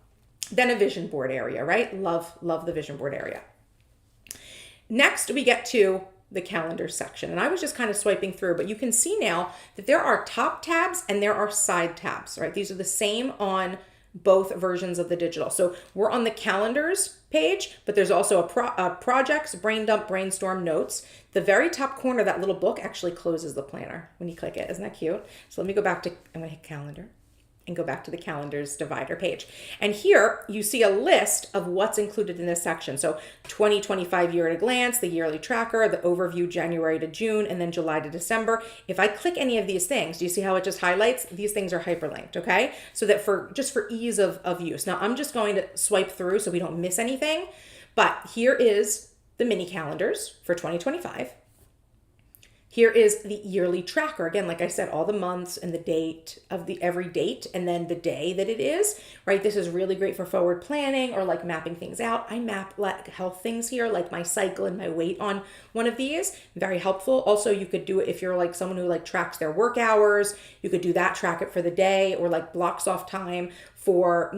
Then a vision board area, right? Love the vision board area. Next, we get to the calendar section. And I was just kind of swiping through, but you can see now that there are top tabs and there are side tabs, right? These are the same on both versions of the digital. So we're on the calendars page, but there's also a projects, brain dump, brainstorm, notes. The very top corner, that little book actually closes the planner when you click it. Isn't that cute? So let me go back to, I'm gonna hit calendar and go back to the calendars divider page. And here you see a list of what's included in this section. So 2025 year at a glance, the yearly tracker, the overview January to June, and then July to December. If I click any of these things, do you see how it just highlights? These things are hyperlinked, okay? So that just for ease of use. Now I'm just going to swipe through so we don't miss anything, but here is the mini calendars for 2025. Here is the yearly tracker. Again, like I said, all the months and the date of every date and then the day that it is, right? This is really great for forward planning or like mapping things out. I map like health things here, like my cycle and my weight on one of these. Very helpful. Also, you could do it if you're like someone who like tracks their work hours. You could do that, track it for the day, or like blocks off time for,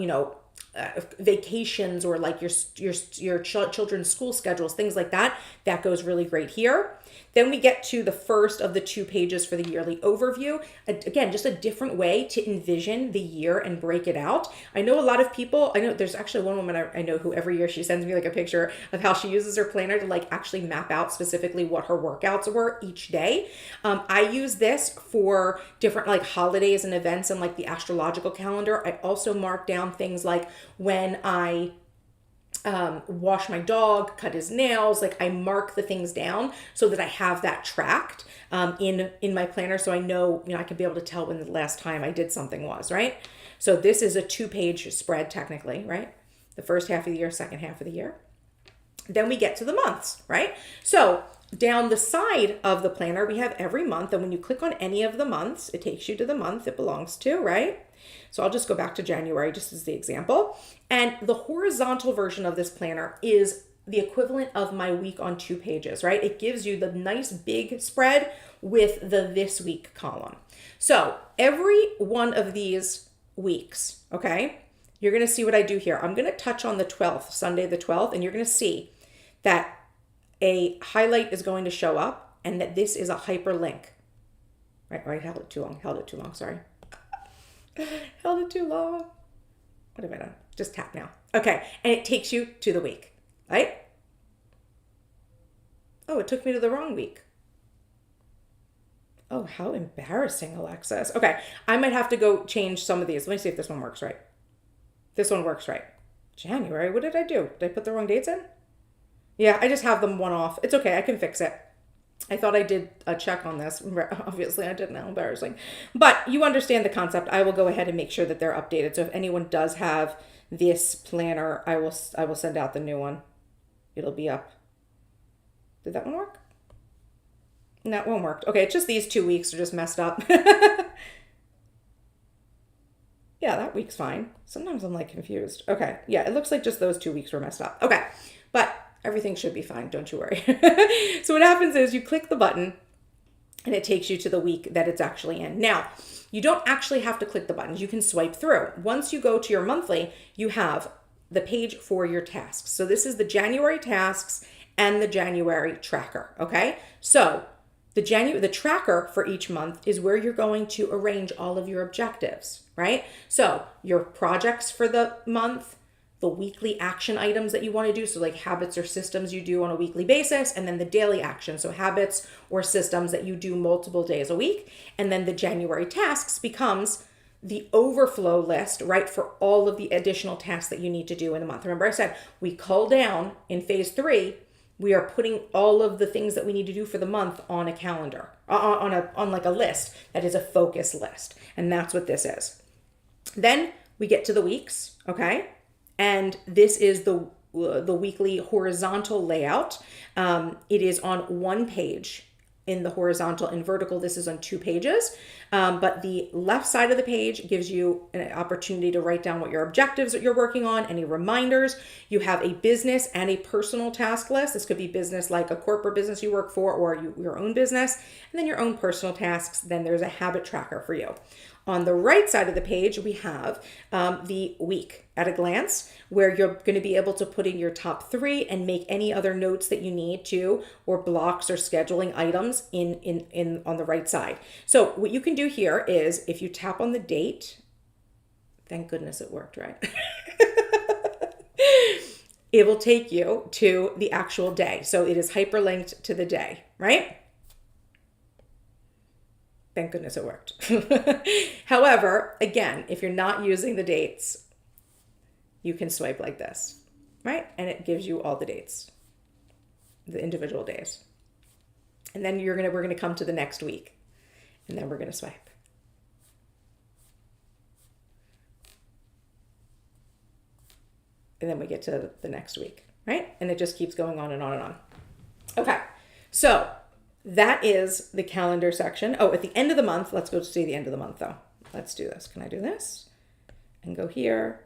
vacations or like your children's school schedules, things like that. That goes really great here. Then we get to the first of the 2 pages for the yearly overview. Again, just a different way to envision the year and break it out. I know a lot of people, I know there's actually one woman I know who every year she sends me like a picture of how she uses her planner to like actually map out specifically what her workouts were each day. I use this for different like holidays and events and like the astrological calendar. I also mark down things like when I wash my dog, cut his nails, like I mark the things down so that I have that tracked in my planner, so I know, I can be able to tell when the last time I did something was, right? So this is a 2-page spread technically, right? The first half of the year, second half of the year. Then we get to the months, right? So down the side of the planner, we have every month, and when you click on any of the months, it takes you to the month it belongs to, right? So I'll just go back to January just as the example. And the horizontal version of this planner is the equivalent of my week on 2 pages, right? It gives you the nice big spread with the this week column. So every one of these weeks, okay, you're going to see what I do here. I'm going to touch on the 12th, Sunday the 12th, and you're going to see that a highlight is going to show up and that this is a hyperlink. Right, I held it too long, sorry. Held it too long. What have I done? Just tap now. Okay, and it takes you to the week, right? Oh, it took me to the wrong week. Oh, how embarrassing, Alexis. Okay, I might have to go change some of these. Let me see if this one works right. This one works right. January, what did I do? Did I put the wrong dates in? Yeah, I just have them one off. It's okay, I can fix it. I thought I did a check on this. Obviously, I didn't. How embarrassing. But you understand the concept. I will go ahead and make sure that they're updated. So if anyone does have this planner, I will send out the new one. It'll be up. Did that one work? No, that one worked. Okay, it's just these 2 weeks are just messed up. Yeah, that week's fine. Sometimes I'm like confused. Okay, yeah, it looks like just those 2 weeks were messed up. Okay, but everything should be fine. Don't you worry. So what happens is you click the button and it takes you to the week that it's actually in. Now, you don't actually have to click the buttons. You can swipe through. Once you go to your monthly, you have the page for your tasks. So this is the January tasks and the January tracker, okay? So the tracker for each month is where you're going to arrange all of your objectives, right? So your projects for the month, the weekly action items that you want to do, so like habits or systems you do on a weekly basis, and then the daily action, so habits or systems that you do multiple days a week. And then the January tasks becomes the overflow list, right, for all of the additional tasks that you need to do in the month. Remember I said we cull down in phase 3. We are putting all of the things that we need to do for the month on a calendar, on like a list that is a focus list. And that's what this is. Then we get to the weeks, okay? And this is the weekly horizontal layout. It is on one page in the horizontal and vertical. This is on 2 pages. But the left side of the page gives you an opportunity to write down what your objectives that you're working on, any reminders. You have a business and a personal task list. This could be business like a corporate business you work for or your own business, and then your own personal tasks. Then there's a habit tracker for you. On the right side of the page, we have the week at a glance, where you're going to be able to put in your top 3 and make any other notes that you need to, or blocks or scheduling items in on the right side. So what you can do here is if you tap on the date, thank goodness it worked, right? It will take you to the actual day. So it is hyperlinked to the day, right? Thank goodness it worked. However, again, if you're not using the dates, you can swipe like this, right? And it gives you all the dates, the individual days. And then we're going to come to the next week, and then we're going to swipe. And then we get to the next week, right? And it just keeps going on and on and on. Okay, so that is the calendar section. Oh, at the end of the month, let's go see the end of the month though. Let's do this. Can I do this? And go here.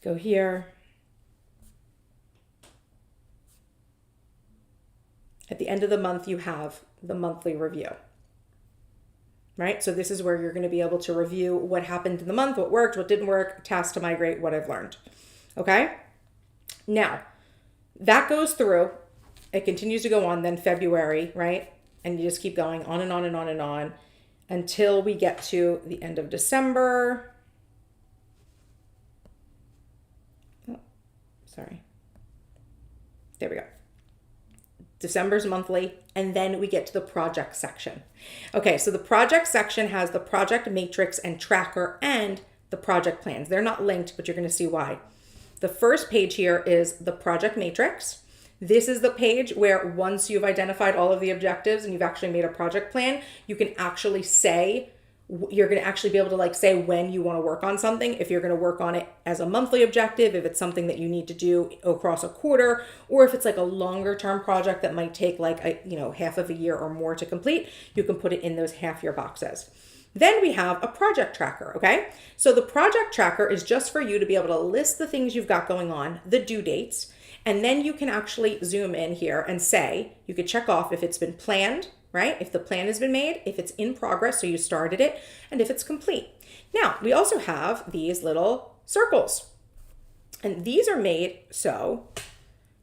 Go here. At the end of the month, you have the monthly review, right? So this is where you're going to be able to review what happened in the month, what worked, what didn't work, tasks to migrate, what I've learned. Okay? Now, that goes through. It continues to go on, then February, right? And you just keep going on and on and on and on until we get to the end of December. Oh, sorry. There we go. December's monthly, and then we get to the project section. Okay, so the project section has the project matrix and tracker and the project plans. They're not linked, but you're going to see why. The first page here is the project matrix. This is the page where once you've identified all of the objectives and you've actually made a project plan, you can actually say, you're going to actually be able to like say when you want to work on something, if you're going to work on it as a monthly objective, if it's something that you need to do across a quarter, or if it's like a longer term project that might take like half of a year or more to complete, you can put it in those half year boxes. Then we have a project tracker, okay? So the project tracker is just for you to be able to list the things you've got going on, the due dates, and then you can actually zoom in here and say, you could check off if it's been planned, right? If the plan has been made, if it's in progress, so you started it, and if it's complete. Now, we also have these little circles. And these are made so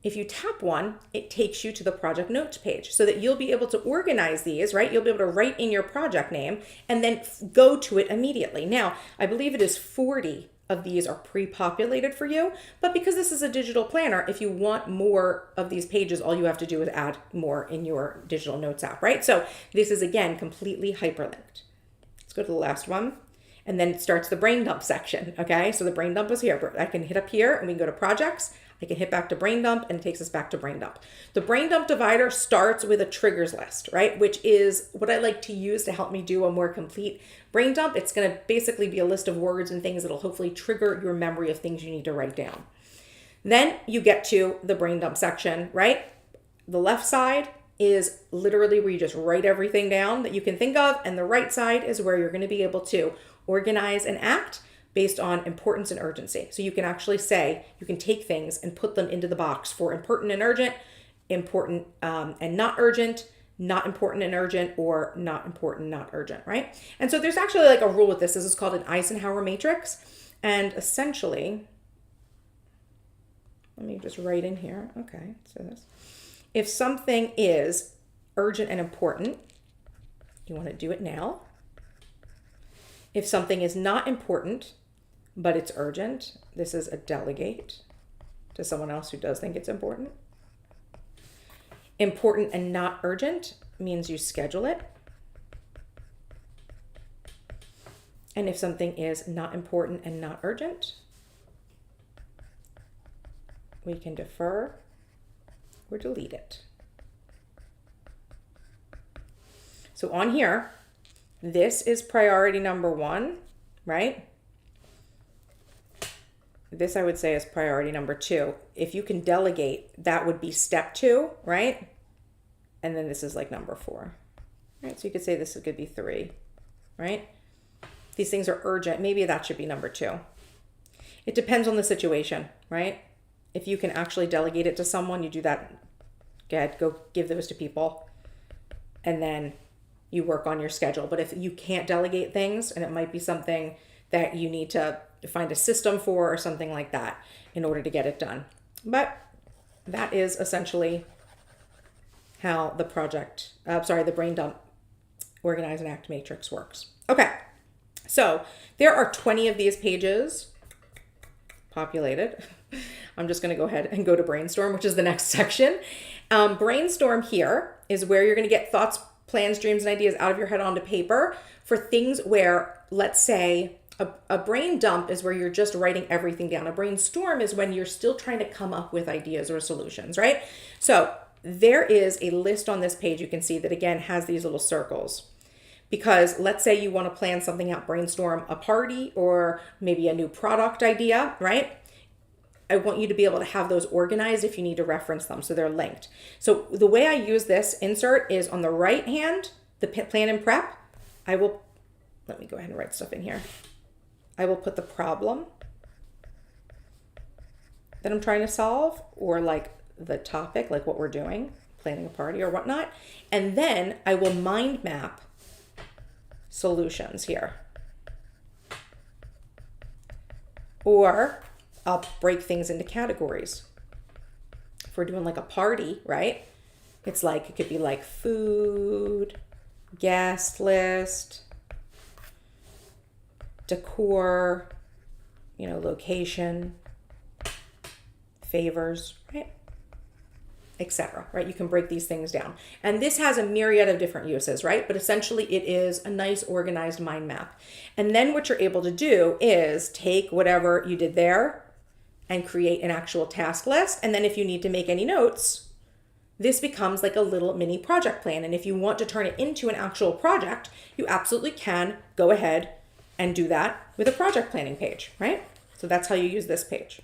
if you tap one, it takes you to the project notes page so that you'll be able to organize these, right? You'll be able to write in your project name and then go to it immediately. Now, I believe it is 40 of these are pre-populated for you, but because this is a digital planner, if you want more of these pages, all you have to do is add more in your digital notes app, right? So this is, again, completely hyperlinked. Let's go to the last one. And then it starts the brain dump section, okay? So the brain dump is here. I can hit up here and we can go to projects. I can hit back to brain dump and it takes us back to brain dump. The brain dump divider starts with a triggers list, right? Which is what I like to use to help me do a more complete brain dump. It's gonna basically be a list of words and things that'll hopefully trigger your memory of things you need to write down. Then you get to the brain dump section, right? The left side is literally where you just write everything down that you can think of, and the right side is where you're gonna be able to organize and act based on importance and urgency. So you can actually say, you can take things and put them into the box for important and urgent, important and not urgent, not important and urgent, or not important, not urgent, right? And so there's actually like a rule with this. This is called an Eisenhower matrix. And essentially, let me just write in here. Okay, so this. If something is urgent and important, you want to do it now. If something is not important, but it's urgent, this is a delegate to someone else who does think it's important. Important and not urgent means you schedule it. And if something is not important and not urgent, we can defer or delete it. So on here, this is priority number 1, right? This I would say is priority number 2. If you can delegate, that would be step 2, right? And then this is like number 4, right? So you could say this could be 3, right? These things are urgent. Maybe that should be number 2. It depends on the situation, right? If you can actually delegate it to someone, you do that. Go give those to people. And then you work on your schedule. But if you can't delegate things, and it might be something that you need to find a system for or something like that in order to get it done. But that is essentially how the the brain dump organize and act matrix works. Okay, so there are 20 of these pages populated. I'm just going to go ahead and go to brainstorm, which is the next section. Brainstorm here is where you're going to get thoughts, plans, dreams, and ideas out of your head onto paper for things where, let's say, a brain dump is where you're just writing everything down. A brainstorm is when you're still trying to come up with ideas or solutions, right? So there is a list on this page you can see that, again, has these little circles. Because let's say you want to plan something out, brainstorm a party or maybe a new product idea, right? I want you to be able to have those organized if you need to reference them, so they're linked. So the way I use this insert is on the right hand, the plan and prep. Let me go ahead and write stuff in here. I will put the problem that I'm trying to solve, or like the topic, like what we're doing, planning a party or whatnot. And then I will mind map solutions here. Or I'll break things into categories. If we're doing like a party, right? It's like, it could be like food, guest list, decor, location, favors, right? Etc. Right? You can break these things down. And this has a myriad of different uses, right? But essentially it is a nice organized mind map. And then what you're able to do is take whatever you did there and create an actual task list. And then if you need to make any notes, this becomes like a little mini project plan. And if you want to turn it into an actual project, you absolutely can go ahead and do that with a project planning page, right? So that's how you use this page.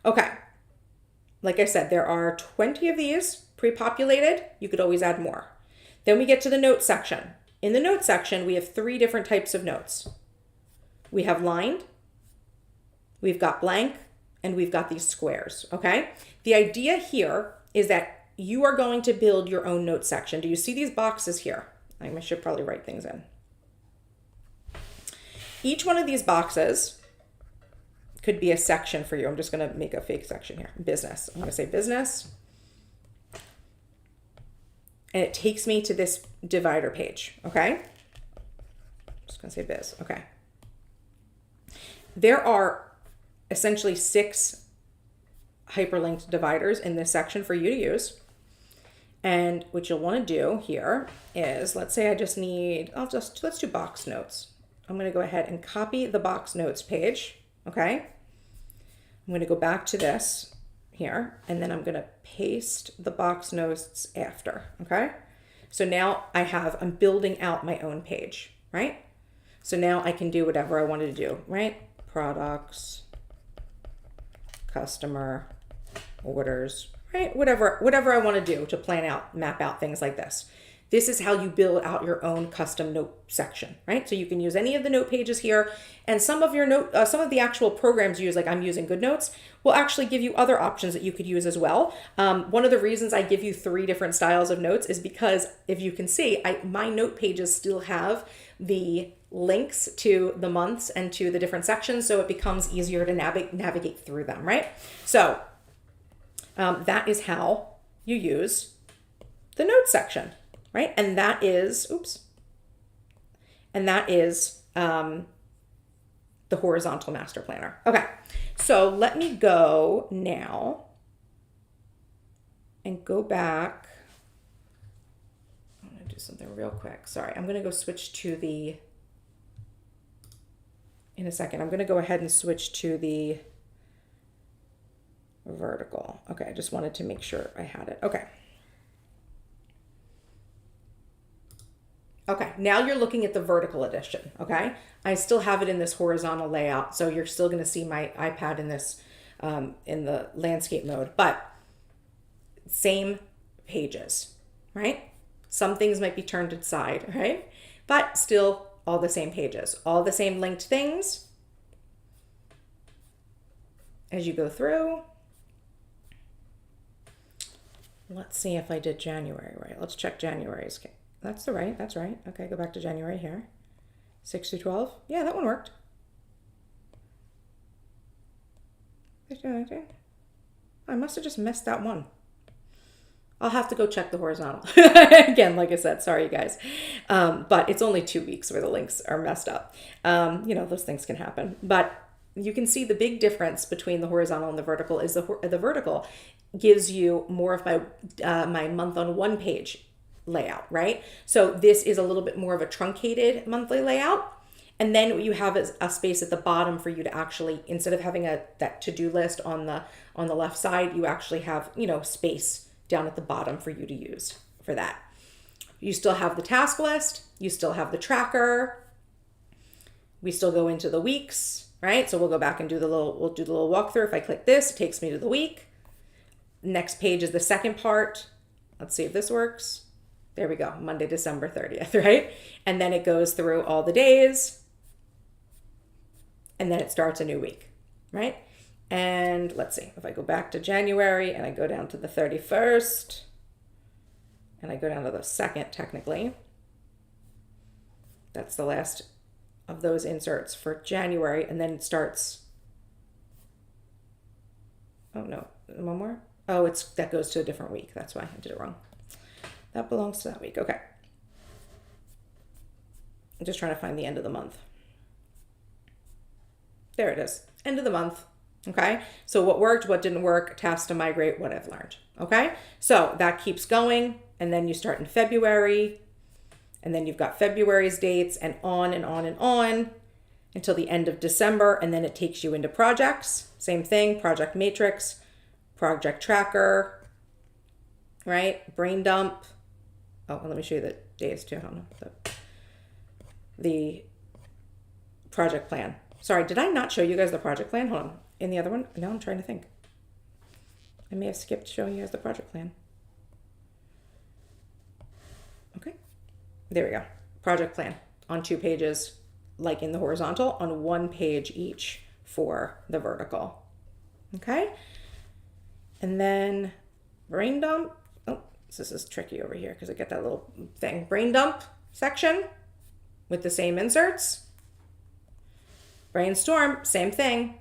Okay. Like I said, there are 20 of these pre-populated. You could always add more. Then we get to the notes section. In the notes section, we have 3 different types of notes. We have lined, we've got blank, and we've got these squares, okay? The idea here is that you are going to build your own notes section. Do you see these boxes here? I should probably write things in. Each one of these boxes could be a section for you. I'm just going to make a fake section here. Business. I'm going to say business. And it takes me to this divider page, okay? I'm just going to say biz, okay. There are essentially 6 hyperlinked dividers in this section for you to use. And what you'll want to do here is, let's say I just need, let's do box notes. I'm going to go ahead and copy the box notes page, okay? I'm going to go back to this here, and then I'm going to paste the box notes after, okay? So now I'm building out my own page, right? So now I can do whatever I wanted to do, right? Products, customer, orders, right? Whatever I want to do to map out things like this. This is how you build out your own custom note section, right? So you can use any of the note pages here, and some of the actual programs you use, like I'm using GoodNotes, will actually give you other options that you could use as well. One of the reasons I give you 3 different styles of notes is because, if you can see, my note pages still have the links to the months and to the different sections, so it becomes easier to navigate through them, right? So that is how you use the notes section. Right? And that is, the horizontal master planner. Okay, so let me go now and go back. I'm going to do something real quick. Sorry, I'm going to go switch to in a second, I'm going to go ahead and switch to the vertical. Okay, I just wanted to make sure I had it. Okay, now you're looking at the vertical edition, okay? I still have it in this horizontal layout, so you're still gonna see my iPad in this, in the landscape mode, but same pages, right? Some things might be turned aside, right? But still all the same pages, all the same linked things as you go through. Let's see if I did January right. Let's check January's. That's right. Okay, go back to January here. 6 through 12. Yeah, that one worked. I must have just missed that one. I'll have to go check the horizontal. Again, like I said, sorry you guys. But it's only 2 weeks where the links are messed up. Those things can happen. But you can see the big difference between the horizontal and the vertical is the vertical gives you more of my month on one page layout, right? So this is a little bit more of a truncated monthly layout. And then what you have is a space at the bottom for you to actually, instead of having that to-do list on the left side, you actually have, space down at the bottom for you to use for that. You still have the task list, you still have the tracker. We still go into the weeks, right? So we'll go back and do the little walkthrough. If I click this, it takes me to the week. Next page is the second part. Let's see if this works. There we go, Monday, December 30th, right? And then it goes through all the days, and then it starts a new week, right? And let's see, if I go back to January and I go down to the 31st, and I go down to the 2nd, technically, that's the last of those inserts for January, and then it starts, oh no, one more? Oh, that goes to a different week, that's why I did it wrong. That belongs to that week. Okay. I'm just trying to find the end of the month. There it is. End of the month. Okay. So what worked, what didn't work, tasks to migrate, what I've learned. Okay. So that keeps going. And then you start in February. And then you've got February's dates and on and on and on until the end of December. And then it takes you into projects. Same thing. Project matrix, project tracker, right? Brain dump. Oh, let me show you the days too. Hold on. The project plan. Sorry, did I not show you guys the project plan? Hold on. In the other one? No, I'm trying to think. I may have skipped showing you guys the project plan. Okay. There we go. Project plan on 2 pages, like in the horizontal, on 1 page each for the vertical. Okay. And then brain dump. Oh, So this is tricky over here because I get that little thing. Brain dump section with the same inserts. Brainstorm, same thing.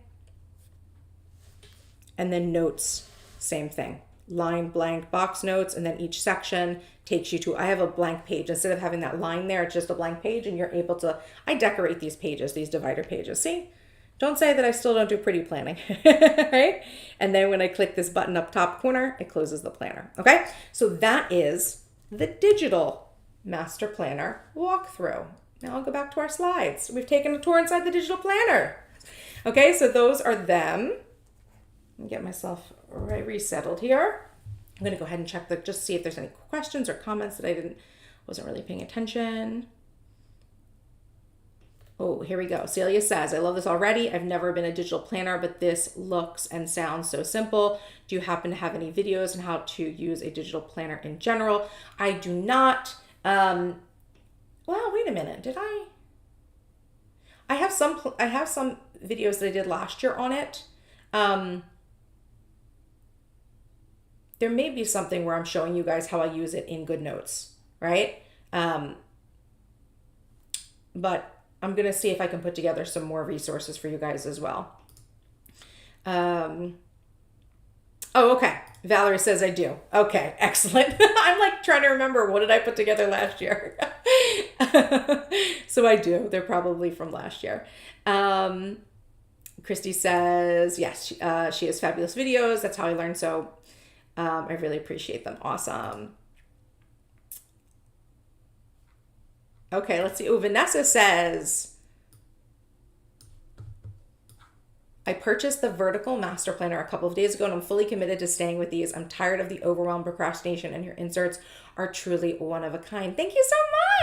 And then notes, same thing. Line, blank, box notes, and then each section takes you to, I have a blank page. Instead of having that line there, it's just a blank page, and you're able to, I decorate these pages, these divider pages. See? Don't say that I still don't do pretty planning, right? And then when I click this button up top corner, it closes the planner, okay? So that is the digital master planner walkthrough. Now I'll go back to our slides. We've taken a tour inside the digital planner. Okay, so those are them. Let me get myself resettled here. I'm gonna go ahead and check just see if there's any questions or comments that I wasn't really paying attention. Oh, here we go. Celia says, I love this already. I've never been a digital planner, but this looks and sounds so simple. Do you happen to have any videos on how to use a digital planner in general? I do not. Well, wait a minute. Did I? I have some videos that I did last year on it. There may be something where I'm showing you guys how I use it in GoodNotes, right? But I'm going to see if I can put together some more resources for you guys as well. Oh, okay. Valerie says I do. Okay, excellent. I'm like trying to remember, what did I put together last year? So I do. They're probably from last year. Christy says, yes, she has fabulous videos. That's how I learned. So I really appreciate them. Awesome. Okay, let's see. Oh, Vanessa says, I purchased the vertical master planner a couple of days ago and I'm fully committed to staying with these. I'm tired of the overwhelm, procrastination, and your inserts are truly one of a kind. Thank you so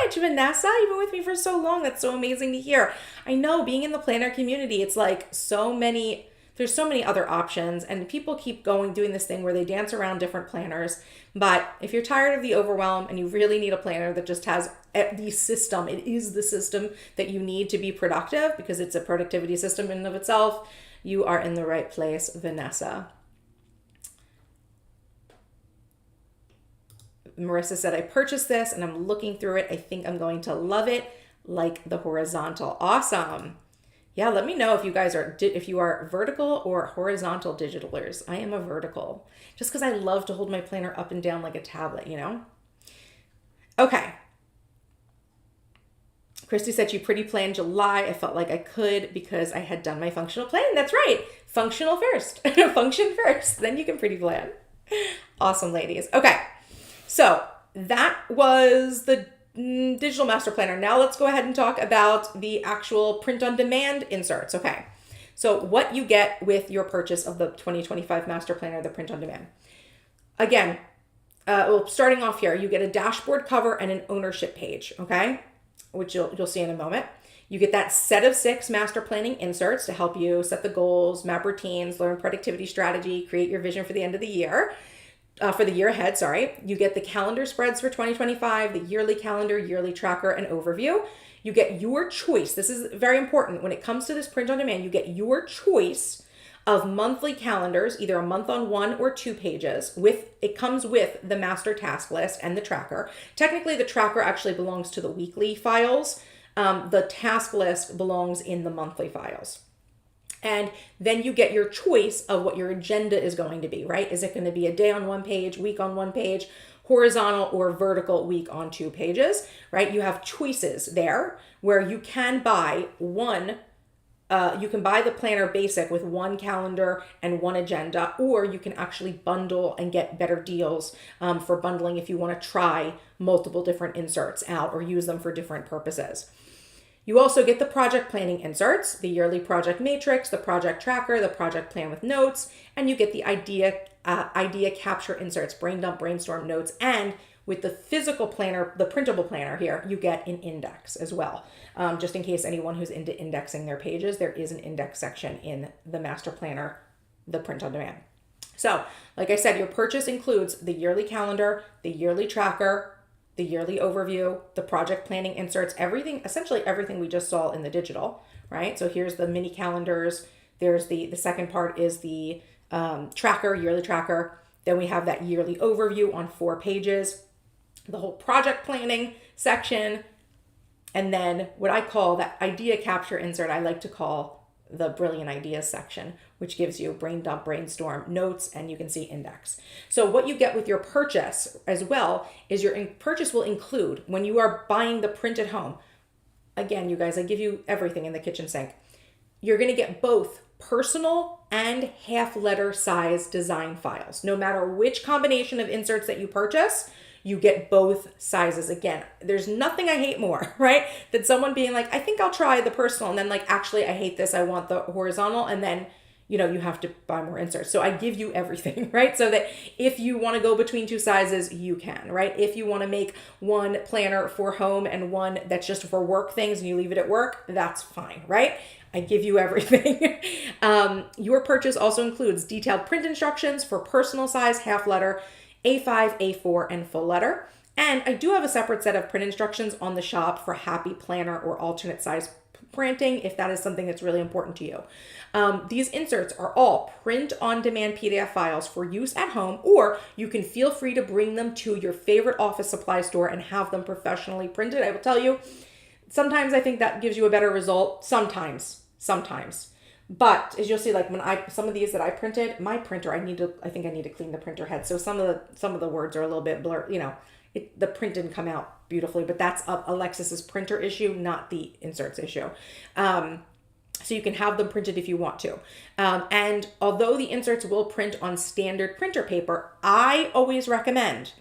much, Vanessa. You've been with me for so long. That's so amazing to hear. I know, being in the planner community, it's like there's so many other options, and people keep doing this thing where they dance around different planners. But if you're tired of the overwhelm and you really need a planner that just has the system, it is the system that you need to be productive, because it's a productivity system in and of itself, you are in the right place, Vanessa. Marissa said, I purchased this and I'm looking through it. I think I'm going to love it, like the horizontal. Awesome. Yeah, let me know if you guys if you are vertical or horizontal digitalers. I am a vertical, just because I love to hold my planner up and down like a tablet, you know? Okay. Christy said she pretty planned July. I felt like I could because I had done my functional plan. That's right. Functional first. Function first. Then you can pretty plan. Awesome, ladies. Okay. So that was the digital master planner. Now let's go ahead and talk about the actual print on demand inserts. Okay. So what you get with your purchase of the 2025 master planner, the print on demand. Again, starting off here, you get a dashboard cover and an ownership page. Okay. Which you'll see in a moment. You get that set of 6 master planning inserts to help you set the goals, map routines, learn productivity strategy, create your vision for the end of the year. For the year ahead, sorry. You get the calendar spreads for 2025, the yearly calendar, yearly tracker, and overview. You get your choice. This is very important. When it comes to this print on demand, you get your choice of monthly calendars, either a month on 1 or 2 pages. It comes with the master task list and the tracker. Technically, the tracker actually belongs to the weekly files. The task list belongs in the monthly files. And then you get your choice of what your agenda is going to be, right? Is it going to be a day on 1 page, week on 1 page, horizontal or vertical, week on 2 pages, right? You have choices there where you can buy you can buy the planner basic with 1 calendar and 1 agenda, or you can actually bundle and get better deals for bundling if you want to try multiple different inserts out or use them for different purposes. You also get the project planning inserts, the yearly project matrix, the project tracker, the project plan with notes, and you get the idea capture inserts, brain dump, brainstorm notes, and with the physical planner, the printable planner here, you get an index as well. Just in case anyone who's into indexing their pages, there is an index section in the master planner, the print on demand. So, like I said, your purchase includes the yearly calendar, the yearly tracker, the yearly overview, the project planning inserts, essentially everything we just saw in the digital, right? So here's the mini calendars. There's the second part is the tracker, yearly tracker. Then we have that yearly overview on 4 pages, the whole project planning section, and then what I call that idea capture insert, I like to call the brilliant ideas section, which gives you brain dump, brainstorm, notes, and you can see index. So what you get with your purchase as well is your purchase will include, when you are buying the print at home, again, you guys, I give you everything in the kitchen sink. You're going to get both personal and half letter size design files. No matter which combination of inserts that you purchase, you get both sizes. Again, there's nothing I hate more, right? Than someone being like, I think I'll try the personal, and then like, actually, I hate this, I want the horizontal, and then, you know, you have to buy more inserts. So I give you everything, right? So that if you want to go between 2 sizes, you can, right? If you want to make one planner for home and one that's just for work things and you leave it at work, that's fine, right? I give you everything. Your purchase also includes detailed print instructions for personal size, half letter, A5, A4, and full letter. And I do have a separate set of print instructions on the shop for happy planner or alternate size printing, if that is something that's really important to you. These inserts are all print-on-demand PDF files for use at home, or you can feel free to bring them to your favorite office supply store and have them professionally printed. I will tell you, sometimes I think that gives you a better result. Sometimes. But as you'll see, like some of these that I printed, my printer, I think I need to clean the printer head. So some of the words are a little bit blurred, you know. The print didn't come out beautifully, but that's Alexis's printer issue, not the inserts issue. So you can have them printed if you want to. And although the inserts will print on standard printer paper, I always recommend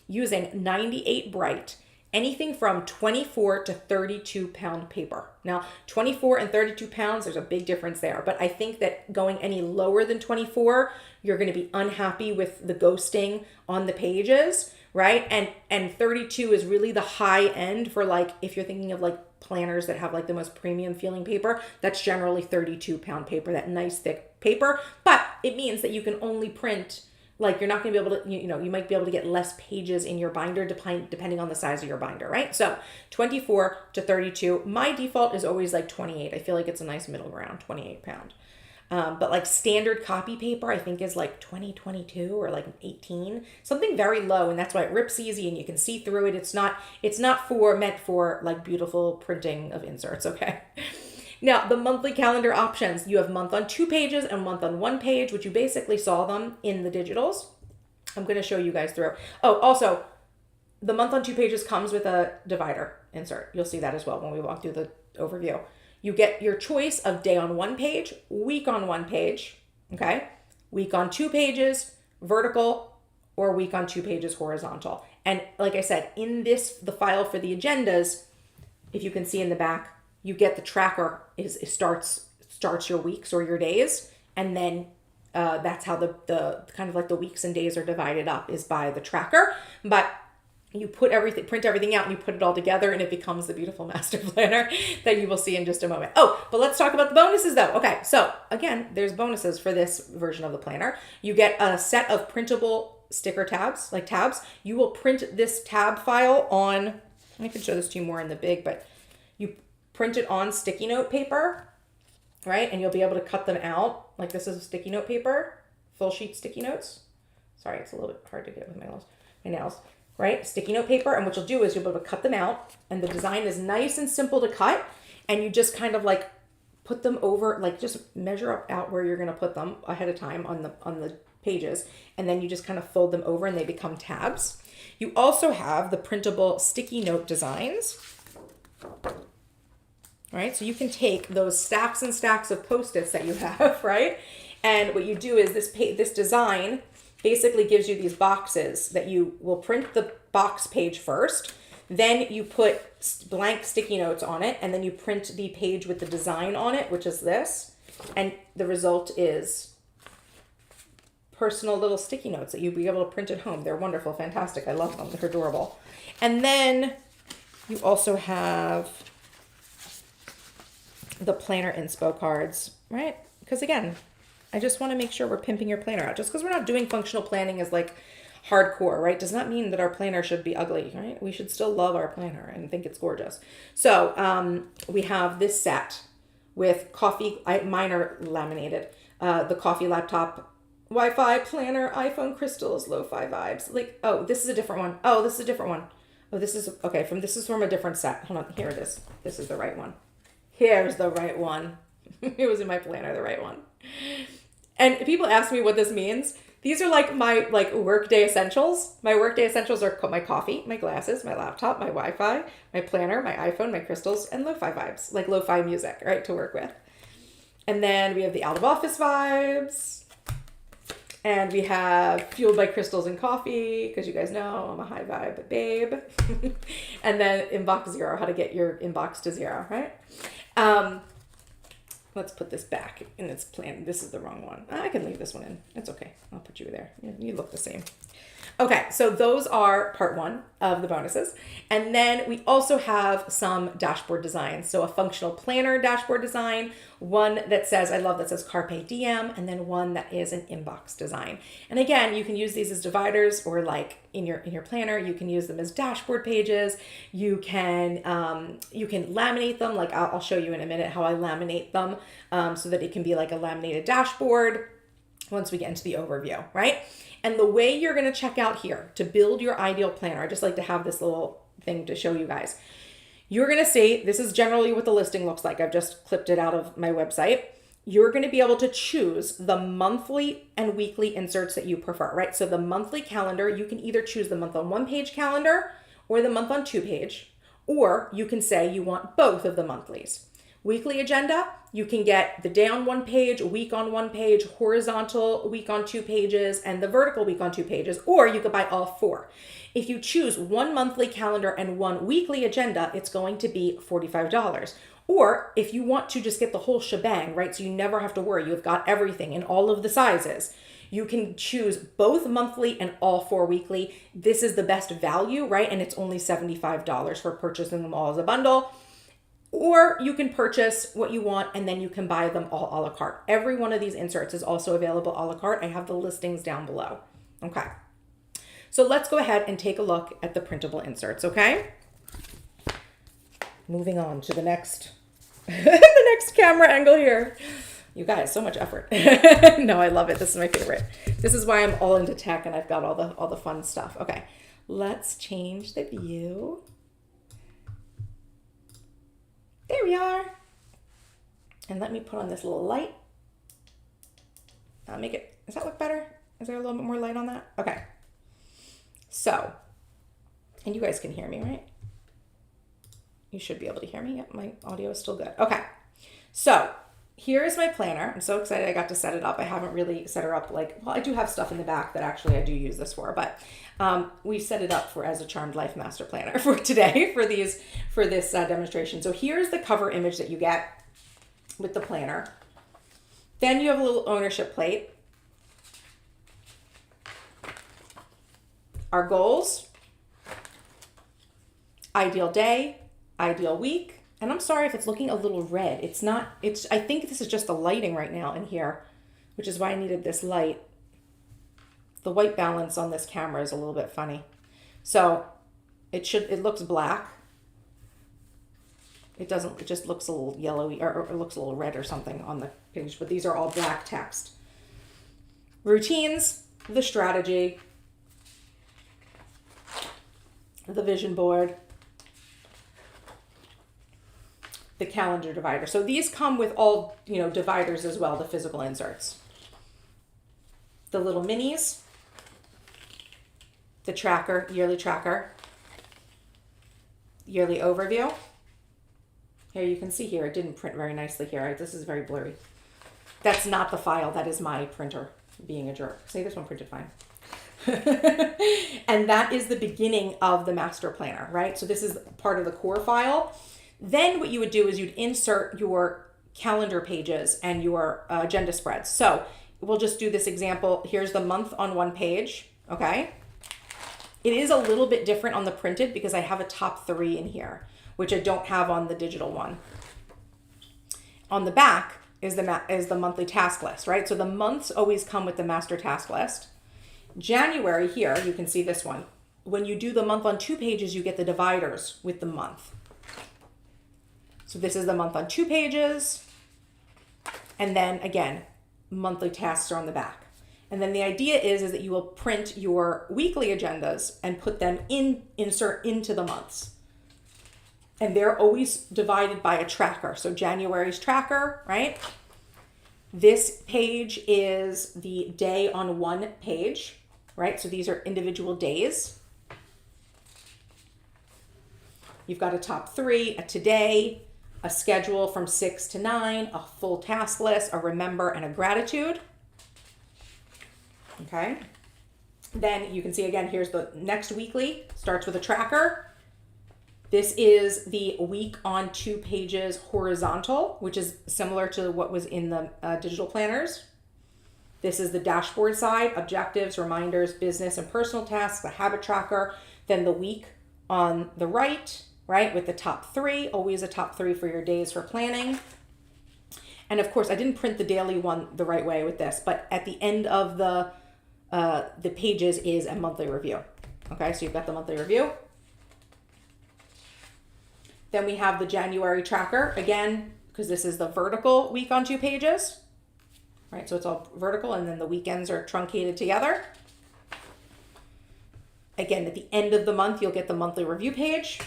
using 98 bright, anything from 24 to 32 pound paper. Now, 24 and 32 pounds, there's a big difference there, but I think that going any lower than 24, you're going to be unhappy with the ghosting on the pages, right? And 32 is really the high end for, like, if you're thinking of like planners that have like the most premium feeling paper, that's generally 32 pound paper, that nice thick paper. But it means that you can only print, like, you're not going to be able to, you know, you might be able to get less pages in your binder depending on the size of your binder, right? So 24 to 32. My default is always like 28. I feel like it's a nice middle ground, 28 pound. But like standard copy paper, I think is like 22 or like 18, something very low. And that's why it rips easy and you can see through it. It's not meant for like beautiful printing of inserts. Okay. Now, the monthly calendar options, you have month on 2 pages and month on 1 page, which you basically saw them in the digitals. I'm going to show you guys through. Oh, also, the month on 2 pages comes with a divider insert. You'll see that as well when we walk through the overview. You get your choice of day on 1 page, week on 1 page, okay? Week on 2 pages, vertical, or week on 2 pages, horizontal. And like I said, in the file for the agendas, if you can see in the back, you get the tracker, it starts your weeks or your days, and then that's how the kind of like the weeks and days are divided up, is by the tracker. But you print everything out and you put it all together and it becomes the beautiful master planner that you will see in just a moment. Oh, but let's talk about the bonuses though. Okay, so again, there's bonuses for this version of the planner. You get a set of printable sticker tabs, like tabs. You will print this tab file on, I can show this to you more in the big, but you print it on sticky note paper, right? And you'll be able to cut them out. Like this is sticky note paper, full sheet sticky notes. Sorry, it's a little bit hard to get with my nails, right? Sticky note paper. And what you'll do is you'll be able to cut them out, and the design is nice and simple to cut. And you just kind of like put them over, like just measure out where you're going to put them ahead of time on the pages. And then you just kind of fold them over and they become tabs. You also have the printable sticky note designs. Right, so you can take those stacks and stacks of Post-its that you have, right? And what you do is this design basically gives you these boxes that you will print the box page first, then you put blank sticky notes on it, and then you print the page with the design on it, which is this, and the result is personal little sticky notes that you'll be able to print at home. They're wonderful, fantastic. I love them. They're adorable. And then you also have the planner inspo cards, right? Because again, I just want to make sure we're pimping your planner out. Just because we're not doing functional planning as like hardcore, right, does not mean that our planner should be ugly, right? We should still love our planner and think it's gorgeous. So we have this set with coffee, mine are laminated, the coffee laptop. Wi-Fi, planner, iPhone crystals, lo-fi vibes. Like, oh, this is a different one. Oh, this is a different one. Oh, this is, okay, this is from a different set. Hold on, here it is. This is the right one. Here's the right one. It was in my planner, the right one. And people ask me what this means. These are like my workday essentials. My workday essentials are my coffee, my glasses, my laptop, my Wi-Fi, my planner, my iPhone, my crystals, and lo-fi vibes, like lo-fi music, right, to work with. And then we have the out of office vibes. And we have fueled by crystals and coffee, because you guys know I'm a high vibe babe. And then inbox zero, how to get your inbox to zero, right? Let's put this back in its plan. This is the wrong one. I can leave this one in. It's okay. I'll put you there. You look the same. Okay, so those are part one of the bonuses. And then we also have some dashboard designs. So a functional planner dashboard design, one that says, I love that says Carpe Diem, and then one that is an inbox design. And again, you can use these as dividers, or like in your planner, you can use them as dashboard pages. You can laminate them. Like I'll show you in a minute how I laminate them so that it can be like a laminated dashboard once we get into the overview, right? And the way you're going to check out here to build your ideal planner, I just like to have this little thing to show you guys. You're going to see, this is generally what the listing looks like. I've just clipped it out of my website. You're going to be able to choose the monthly and weekly inserts that you prefer, right? So the monthly calendar, you can either choose the month on one page calendar or the month on two page, or you can say you want both of the monthlies. Weekly agenda, you can get the day on one page, week on one page, horizontal week on two pages, and the vertical week on two pages, or you could buy all four. If you choose one monthly calendar and one weekly agenda, it's going to be $45. Or if you want to just get the whole shebang, right? So you never have to worry, you've got everything in all of the sizes. You can choose both monthly and all four weekly. This is the best value, right? And it's only $75 for purchasing them all as a bundle. Or you can purchase what you want and then you can buy them all a la carte. Every one of these inserts is also available a la carte. I have the listings down below. Okay. So let's go ahead and take a look at the printable inserts, okay? Moving on to the next, the next camera angle here. You guys, so much effort. No, I love it. This is my favorite. This is why I'm all into tech and I've got all the fun stuff. Okay, let's change the view. There we are. And let me put on this little light. I'll make it, does that look better? Is there a little bit more light on that? Okay. So, and you guys can hear me, right? You should be able to hear me. Yep, my audio is still good. Okay. So, here is my planner. I'm so excited I got to set it up. I haven't really set her up well, I do have stuff in the back that actually I do use this for, but we set it up as a Charmed Life Master Planner for today for this demonstration. So here's the cover image that you get with the planner. Then you have a little ownership plate. Our goals, ideal day, ideal week. And I'm sorry if it's looking a little red. It's not, I think this is just the lighting right now in here, which is why I needed this light. The white balance on this camera is a little bit funny. So it looks black. It doesn't, it just looks a little yellowy or it looks a little red or something on the page, but these are all black text. Routines, the strategy, the vision board, the calendar divider. So these come with all, dividers as well, the physical inserts. The little minis, the tracker, yearly overview. Here you can see here, it didn't print very nicely here. This is very blurry. That's not the file, that is my printer being a jerk. Say this one printed fine. And that is the beginning of the master planner, right? So this is part of the core file. Then what you would do is you'd insert your calendar pages and your agenda spreads. So we'll just do this example. Here's the month on one page, okay? It is a little bit different on the printed because I have a top 3 in here, which I don't have on the digital one. On the back is the monthly task list, right? So the months always come with the master task list. January here, you can see this one. When you do the month on 2 pages, you get the dividers with the month. So this is the month on 2 pages. And then again, monthly tasks are on the back. And then the idea is that you will print your weekly agendas and put them insert into the months. And they're always divided by a tracker. So January's tracker, right? This page is the day on one page, right? So these are individual days. You've got a top 3, a today, a schedule from 6 to 9, a full task list, a remember, and a gratitude. Okay. Then you can see again, here's the next weekly, starts with a tracker. This is the week on 2 pages horizontal, which is similar to what was in the digital planners. This is the dashboard side, objectives, reminders, business and personal tasks, the habit tracker. Then the week on the right, with the top 3, always a top 3 for your days for planning. And of course, I didn't print the daily one the right way with this, but at the end of the pages is a monthly review. Okay, so you've got the monthly review. Then we have the January tracker, again, because this is the vertical week on 2 pages, right? So it's all vertical, and then the weekends are truncated together. Again, at the end of the month, you'll get the monthly review page.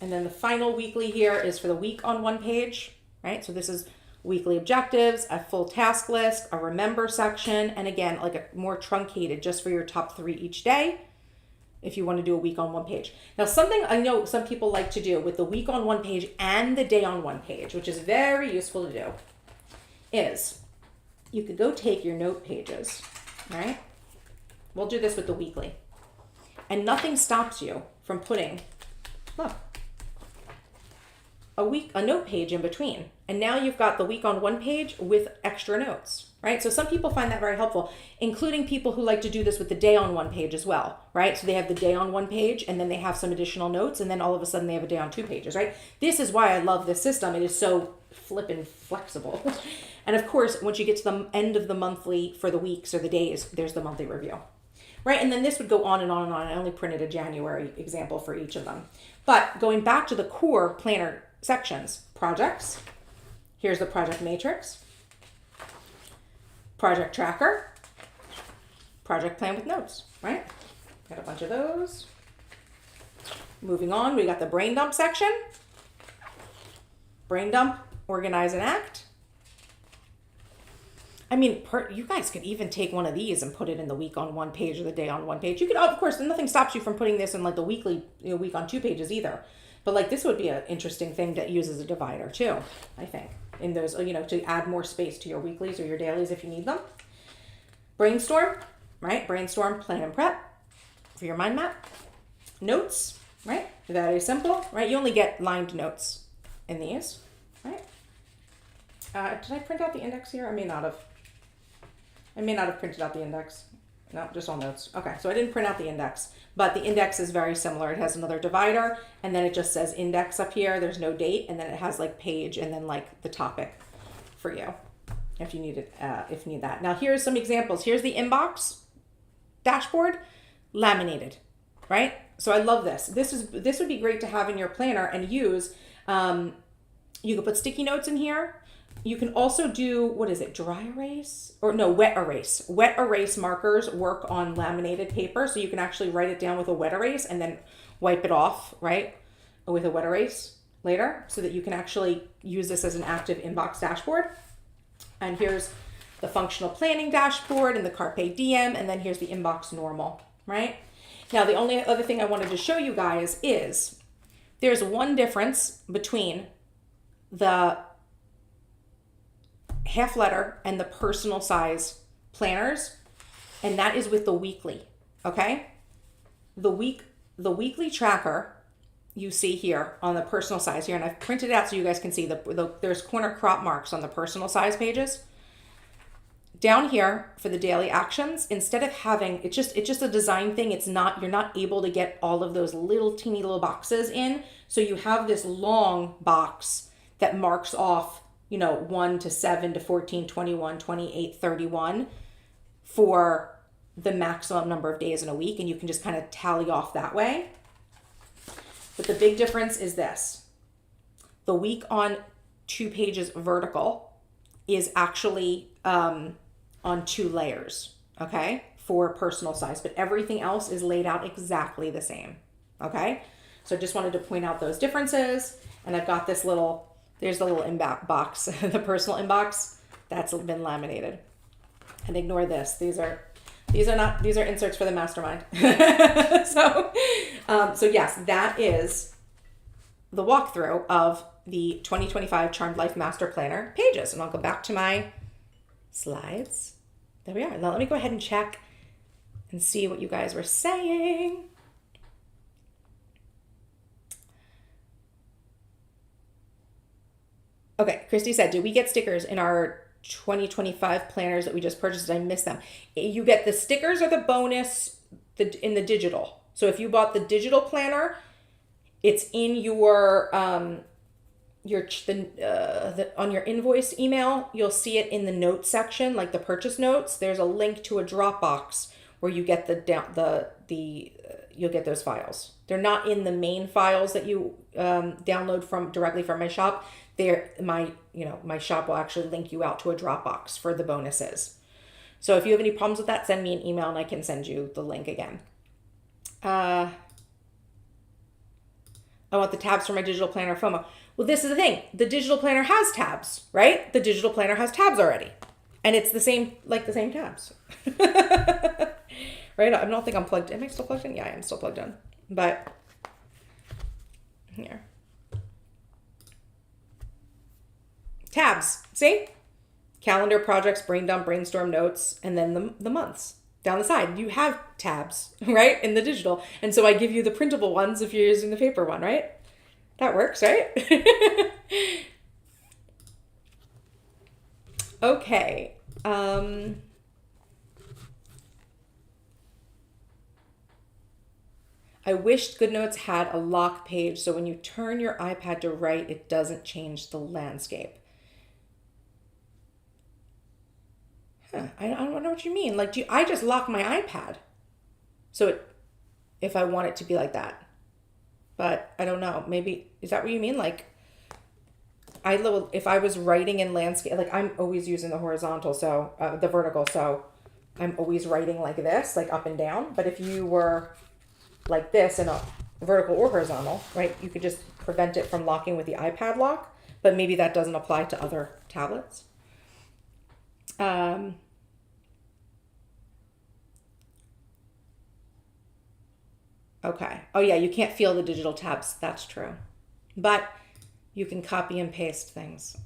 And then the final weekly here is for the week on 1 page, right? So this is weekly objectives, a full task list, a remember section, and again, like a more truncated just for your top 3 each day if you want to do a week on 1 page. Now, something I know some people like to do with the week on 1 page and the day on 1 page, which is very useful to do, is you could go take your note pages, right? We'll do this with the weekly. And nothing stops you from putting, look, a note page in between. And now you've got the week on 1 page with extra notes, right? So some people find that very helpful, including people who like to do this with the day on 1 page as well, right? So they have the day on 1 page and then they have some additional notes and then all of a sudden they have a day on 2 pages, right? This is why I love this system. It is so flippin' flexible. And of course, once you get to the end of the monthly for the weeks or the days, there's the monthly review, right? And then this would go on and on and on. I only printed a January example for each of them. But going back to the core planner sections, projects, here's the project matrix, project tracker, project plan with notes, right? Got a bunch of those. Moving on, we got the brain dump section. Brain dump, organize and act. I mean, you guys could even take one of these and put it in the week on 1 page or the day on 1 page. You could, of course, nothing stops you from putting this in like the weekly, week on 2 pages either. But like this would be an interesting thing to use as a divider too, I think, in those, to add more space to your weeklies or your dailies if you need them. Brainstorm, right? Brainstorm, plan and prep for your mind map. Notes, right? Very simple, right? You only get lined notes in these, right? Did I print out the index here? I may not have printed out the index. No, just all notes. Okay, so I didn't print out the index, but the index is very similar. It has another divider, and then it just says index up here. There's no date, and then it has like page, and then like the topic for you, if you need it, if you need that. Now here's some examples. Here's the inbox dashboard, laminated, right? So I love this. This would be great to have in your planner and use. You could put sticky notes in here. You can also do, dry erase? Or no, wet erase. Wet erase markers work on laminated paper, so you can actually write it down with a wet erase and then wipe it off, right, with a wet erase later, so that you can actually use this as an active inbox dashboard. And here's the functional planning dashboard and the Carpe Diem, and then here's the inbox normal, right? Now, the only other thing I wanted to show you guys is there's one difference between the half letter and the personal size planners, and that is with the weekly, okay? The weekly tracker you see here on the personal size here, and I've printed it out so you guys can see there's corner crop marks on the personal size pages. Down here for the daily actions, instead of having, it's just a design thing. You're not able to get all of those little teeny little boxes in. So you have this long box that marks off 1 to 7 to 14, 21, 28, 31 for the maximum number of days in a week. And you can just kind of tally off that way. But the big difference is this. The week on 2 pages vertical is actually on 2 layers. okay, for personal size, but everything else is laid out exactly the same, okay? So just wanted to point out those differences. And I've got this little, there's the little inbox, the personal inbox, that's been laminated. And ignore this. These are inserts for the mastermind. So yes, that is the walkthrough of the 2025 Charmed Life Master Planner pages. And I'll go back to my slides. There we are. Now let me go ahead and check and see what you guys were saying. Okay, Christy said, do we get stickers in our 2025 planners that we just purchased? I missed them. You get the stickers or the bonus in the digital. So if you bought the digital planner, it's in your on your invoice email. You'll see it in the notes section, like the purchase notes. There's a link to a Dropbox where you get you'll get those files. They're not in the main files that you download directly from my shop. My shop will actually link you out to a Dropbox for the bonuses. So if you have any problems with that, send me an email and I can send you the link again. I want the tabs for my digital planner FOMO. Well, this is the thing. The digital planner has tabs, right? The digital planner has tabs already. And it's the same tabs. Right? I don't think I'm plugged in. Am I still plugged in? Yeah, I am still plugged in. But here. Tabs, see? Calendar, projects, brain dump, brainstorm, notes, and then the months. Down the side, you have tabs, right? In the digital. And so I give you the printable ones if you're using the paper one, right? That works, right? Okay. I wished GoodNotes had a lock page so when you turn your iPad to write, it doesn't change the landscape. I don't know what you mean. Like, I just lock my iPad. So if I want it to be like that. But I don't know. Maybe, is that what you mean? Like, if I was writing in landscape, like I'm always using the horizontal, so the vertical. So I'm always writing like this, like up and down. But if you were like this in a vertical or horizontal, right, you could just prevent it from locking with the iPad lock. But maybe that doesn't apply to other tablets. Okay. Oh yeah, you can't feel the digital tabs. That's true. But you can copy and paste things.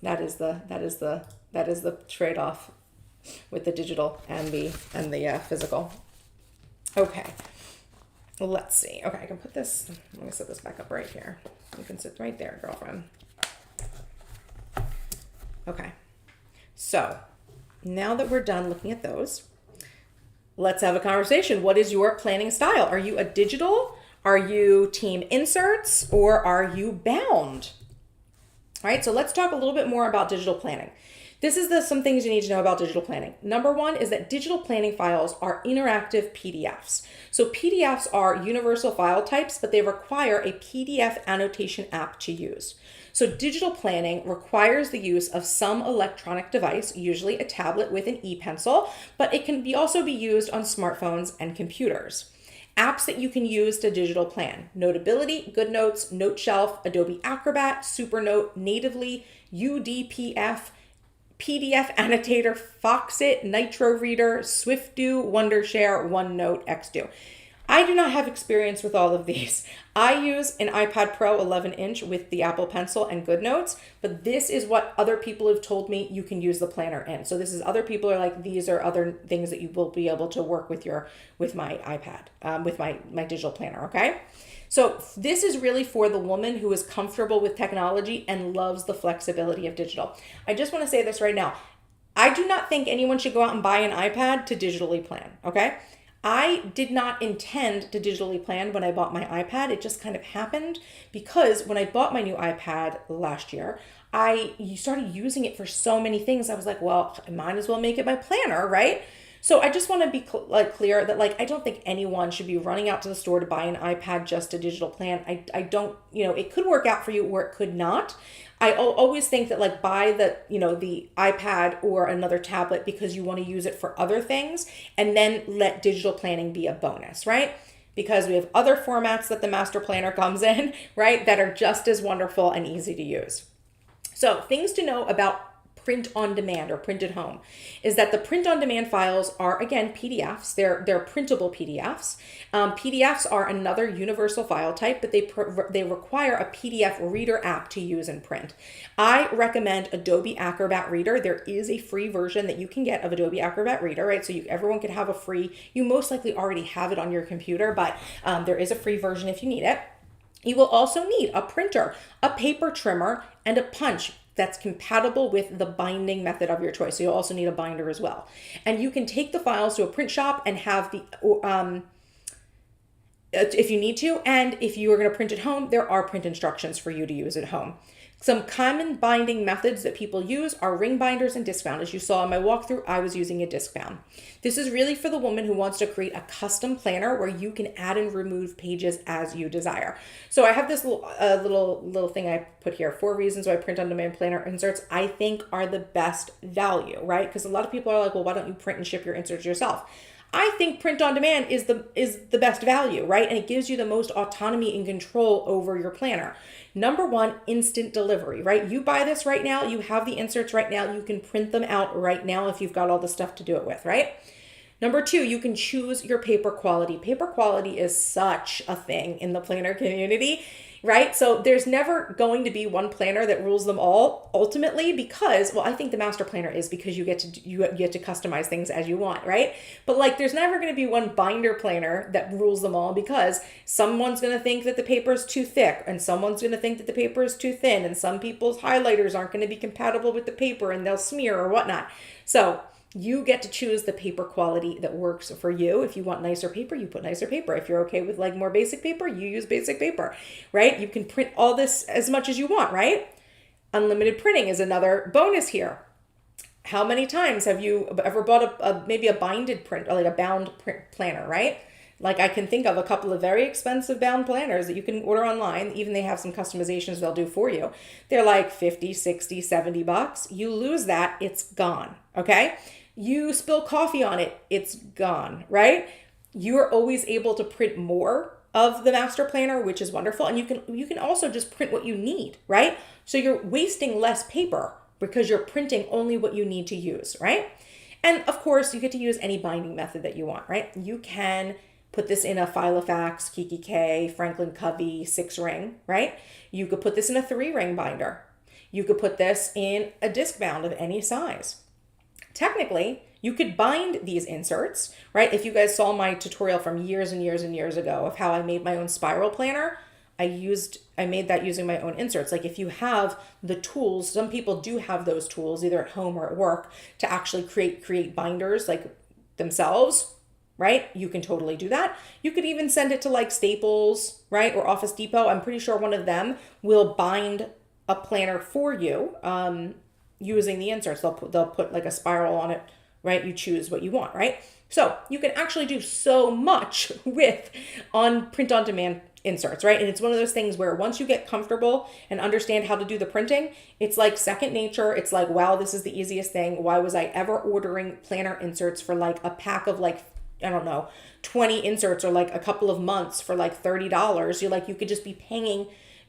That is the trade-off with the digital and the physical. Okay. Let's see. Okay, I can put this, let me set this back up right here. You can sit right there, girlfriend. Okay. So now that we're done looking at those, let's have a conversation. What is your planning style? Are you a digital? Are you team inserts? Or are you bound? All right, so let's talk a little bit more about digital planning. This is some things you need to know about digital planning. Number one is that digital planning files are interactive PDFs. So PDFs are universal file types, but they require a PDF annotation app to use. So digital planning requires the use of some electronic device, usually a tablet with an e-pencil, but it can also be used on smartphones and computers. Apps that you can use to digital plan: Notability, GoodNotes, NoteShelf, Adobe Acrobat, Supernote, Natively, UDPF, PDF Annotator, Foxit, Nitro Reader, SwiftDo, Wondershare, OneNote, XDo. I do not have experience with all of these. I use an iPad Pro 11-inch with the Apple Pencil and GoodNotes, but this is what other people have told me you can use the planner in. So this is other people are like, these are other things that you will be able to work with my iPad, with my digital planner, okay? So this is really for the woman who is comfortable with technology and loves the flexibility of digital. I just want to say this right now. I do not think anyone should go out and buy an iPad to digitally plan, okay? I did not intend to digitally plan when I bought my iPad. It just kind of happened because when I bought my new iPad last year, I started using it for so many things. I was like, well, I might as well make it my planner, right? So I just want to be clear that like I don't think anyone should be running out to the store to buy an iPad just a digital plan. I don't, it could work out for you or it could not. I always think that like buy the iPad or another tablet because you want to use it for other things, and then let digital planning be a bonus, right? Because we have other formats that the master planner comes in, right, that are just as wonderful and easy to use. So things to know about print on demand or print at home is that the print on demand files are, again, PDFs. They're printable PDFs. PDFs are another universal file type, but they require a PDF reader app to use and print. I recommend Adobe Acrobat Reader. There is a free version that you can get of Adobe Acrobat Reader, right? So everyone could have a free, you most likely already have it on your computer, but there is a free version if you need it. You will also need a printer, a paper trimmer, and a punch that's compatible with the binding method of your choice. So you'll also need a binder as well. And you can take the files to a print shop and have if you need to, and if you are going to print at home, there are print instructions for you to use at home. Some common binding methods that people use are ring binders and disc bound. As you saw in my walkthrough, I was using a disc bound. This is really for the woman who wants to create a custom planner where you can add and remove pages as you desire. So I have this little thing I put here, 4 reasons why print on demand planner inserts I think are the best value, right? Because a lot of people are like, well, why don't you print and ship your inserts yourself? I think print on demand is the best value, right? And it gives you the most autonomy and control over your planner. Number 1, instant delivery, right? You buy this right now, you have the inserts right now, you can print them out right now if you've got all the stuff to do it with, right? Number 2, you can choose your paper quality. Paper quality is such a thing in the planner community, right? So there's never going to be one planner that rules them all ultimately because, well, I think the master planner is because you get to customize things as you want, right? But like there's never going to be one binder planner that rules them all because someone's going to think that the paper is too thick and someone's going to think that the paper is too thin and some people's highlighters aren't going to be compatible with the paper and they'll smear or whatnot. So you get to choose the paper quality that works for you. If you want nicer paper, you put nicer paper. If you're okay with like more basic paper, you use basic paper, right? You can print all this as much as you want, right? Unlimited printing is another bonus here. How many times have you ever bought maybe a binded print or like a bound print planner, right? Like I can think of a couple of very expensive bound planners that you can order online. Even they have some customizations they'll do for you. They're like 50, 60, 70 bucks. You lose that, it's gone, okay? You spill coffee on it, it's gone, right? You're always able to print more of the master planner, which is wonderful. And you can also just print what you need, right? So you're wasting less paper because you're printing only what you need to use, right? And of course, you get to use any binding method that you want, right? You can put this in a Filofax, Kiki K, Franklin Covey 6-ring, right? You could put this in a 3-ring binder. You could put this in a disc bound of any size. Technically, you could bind these inserts, right? If you guys saw my tutorial from years and years and years ago of how I made my own spiral planner, I made that using my own inserts. Like if you have the tools, some people do have those tools either at home or at work to actually create binders like themselves, right? You can totally do that. You could even send it to like Staples, right? Or Office Depot. I'm pretty sure one of them will bind a planner for you, using the inserts. They'll put like a spiral on it, right? You choose what you want, right? So you can actually do so much with print on demand inserts, right? And it's one of those things where once you get comfortable and understand how to do the printing, it's like second nature. It's like, wow, this is the easiest thing. Why was I ever ordering planner inserts for like a pack of like, I don't know, 20 inserts or like a couple of months for like $30?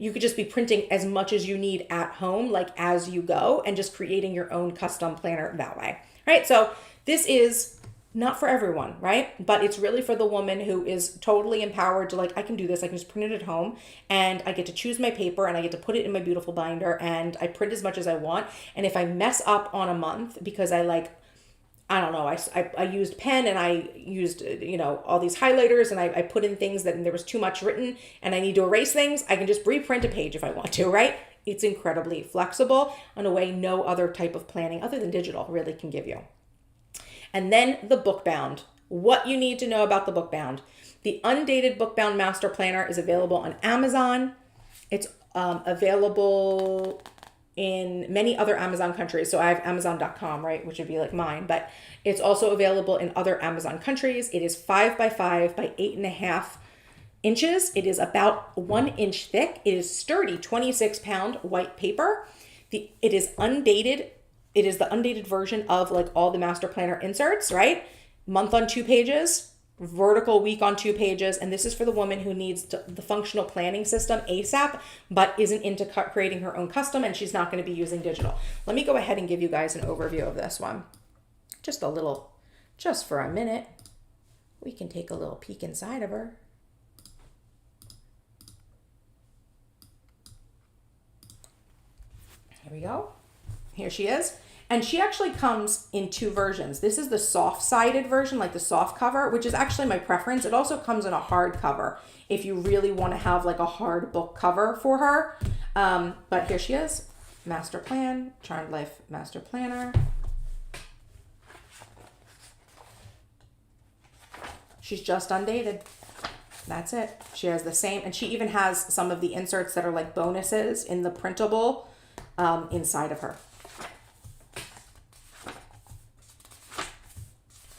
You could just be printing as much as you need at home, like as you go, and just creating your own custom planner that way, right? So this is not for everyone, right? But it's really for the woman who is totally empowered to like, I can do this. I can just print it at home and I get to choose my paper and I get to put it in my beautiful binder and I print as much as I want. And if I mess up on a month because I don't know, I used pen and I used, all these highlighters and I put in things that there was too much written and I need to erase things, I can just reprint a page if I want to, right? It's incredibly flexible in a way no other type of planning other than digital really can give you. And then the book bound. What you need to know about the book bound. The undated book bound master planner is available on Amazon. It's available in many other Amazon countries. So I have Amazon.com, right, which would be like mine, but it's also available in other Amazon countries. It is 5x5 by 8.5 inches. It is about 1 inch thick. It is sturdy, 26-pound white paper. It is undated. It is the undated version of like all the master planner inserts, right? Month on 2 pages, vertical week on 2 pages. And this is for the woman who needs the functional planning system ASAP, but isn't into creating her own custom, and she's not going to be using digital. Let me go ahead and give you guys an overview of this one. Just for a minute. We can take a little peek inside of her. Here we go. Here she is. And she actually comes in 2 versions. This is the soft-sided version, like the soft cover, which is actually my preference. It also comes in a hard cover if you really want to have like a hard book cover for her. But here she is. Master Plan, Charmed Life Master Planner. She's just undated. That's it. She has the same, and she even has some of the inserts that are like bonuses in the printable inside of her.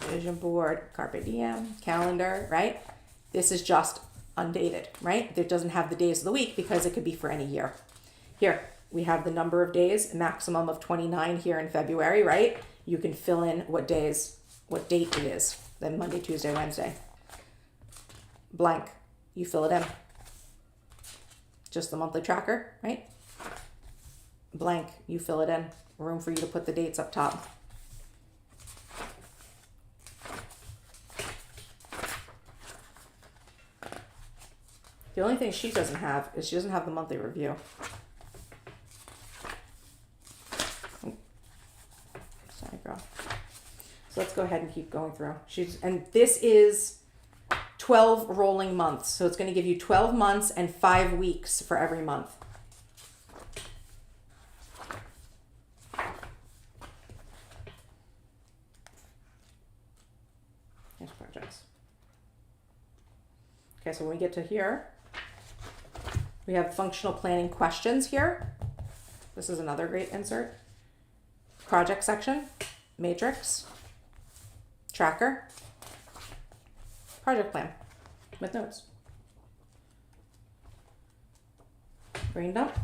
Vision board, carpe diem, calendar, right? This is just undated, right? It doesn't have the days of the week because it could be for any year. Here, we have the number of days, maximum of 29 here in February, right? You can fill in what date it is. Then Monday, Tuesday, Wednesday. Blank, you fill it in. Just the monthly tracker, right? Blank, you fill it in. Room for you to put the dates up top. The only thing she doesn't have is she doesn't have the monthly review. Oh. Sorry, girl. So let's go ahead and keep going through. And this is 12 rolling months. So it's going to give you 12 months and 5 weeks for every month. Here's projects. Okay, so when we get to here, we have functional planning questions here. This is another great insert. Project section, matrix, tracker, project plan with notes. Brain dump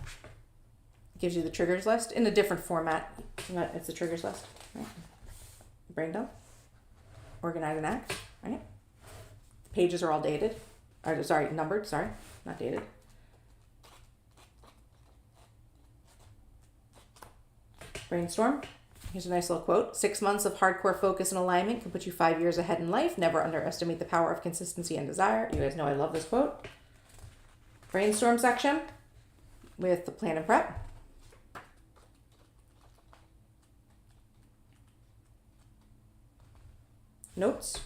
gives you the triggers list in a different format. It's the triggers list, right? Brain dump, organize and act, right? The pages are all dated. Numbered, not dated. Brainstorm. Here's a nice little quote. 6 months of hardcore focus and alignment can put you 5 years ahead in life. Never underestimate the power of consistency and desire. You guys know I love this quote. Brainstorm section with the plan and prep. Notes.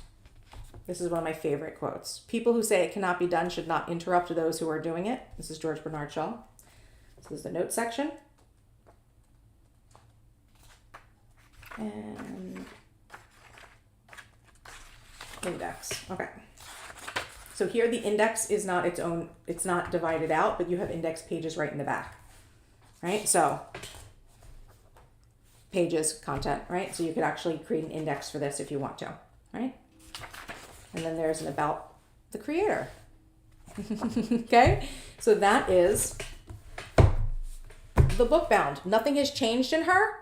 This is one of my favorite quotes. People who say it cannot be done should not interrupt those who are doing it. This is George Bernard Shaw. This is the notes section. And index. Okay. So here the index is not its own, it's not divided out, but you have index pages right in the back. Right? So pages, content, right? So you could actually create an index for this if you want to, right? And then there's an about the creator. Okay, so that is the book bound. Nothing has changed in her,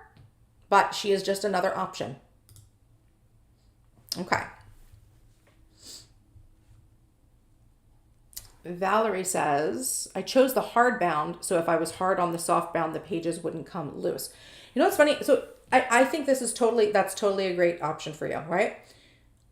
but she is just another option. Okay. Valerie says, I chose the hard bound, so if I was hard on the soft bound, the pages wouldn't come loose. You know what's funny? So I think this is that's totally a great option for you, right?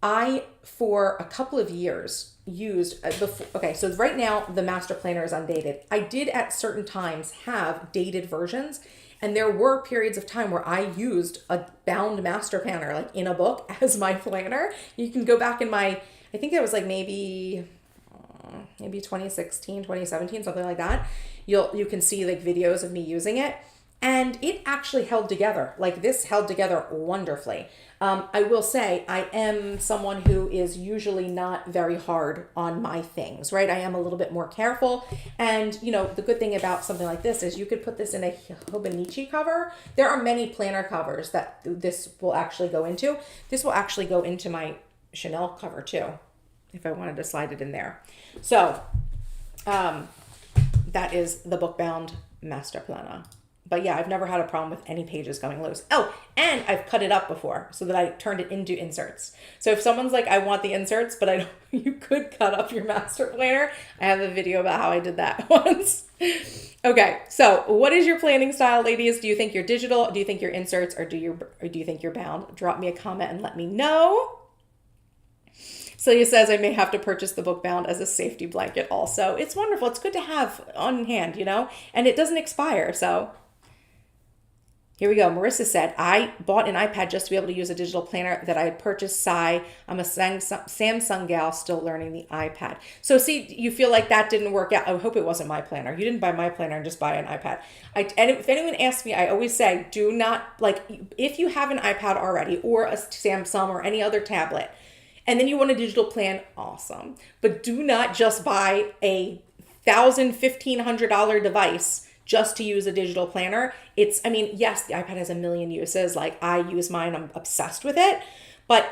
I, for a couple of years, used, so right now the master planner is undated. I did at certain times have dated versions, and there were periods of time where I used a bound master planner, like in a book, as my planner. You can go back in I think it was like maybe 2016, 2017, something like that. You can see like videos of me using it. And it actually held together. Like this held together wonderfully. I will say I am someone who is usually not very hard on my things, right? I am a little bit more careful. And, you know, the good thing about something like this is you could put this in a Hobonichi cover. There are many planner covers that this will actually go into. This will actually go into my Chanel cover too, if I wanted to slide it in there. So that is the book-bound master planner. But yeah, I've never had a problem with any pages going loose. Oh, and I've cut it up before so that I turned it into inserts. So if someone's like, I want the inserts, but I don't, you could cut up your master planner. I have a video about how I did that once. Okay, so what is your planning style, ladies? Do you think you're digital? Do you think you're inserts? Or do you think you're bound? Drop me a comment and let me know. Celia says, I may have to purchase the book bound as a safety blanket also. It's wonderful. It's good to have on hand, you know, and it doesn't expire. So here we go. Marissa said, I bought an iPad just to be able to use a digital planner that I had purchased. Sigh. I'm a Samsung gal still learning the iPad. So see, you feel like that didn't work out. I hope it wasn't my planner. You didn't buy my planner and just buy an iPad. And if anyone asks me, I always say, do not, like, if you have an iPad already or a Samsung or any other tablet, and then you want a digital plan, awesome. But do not just buy a $1,000, $1,500 device just to use a digital planner. I mean, yes, the iPad has a million uses. Like I use mine, I'm obsessed with it. But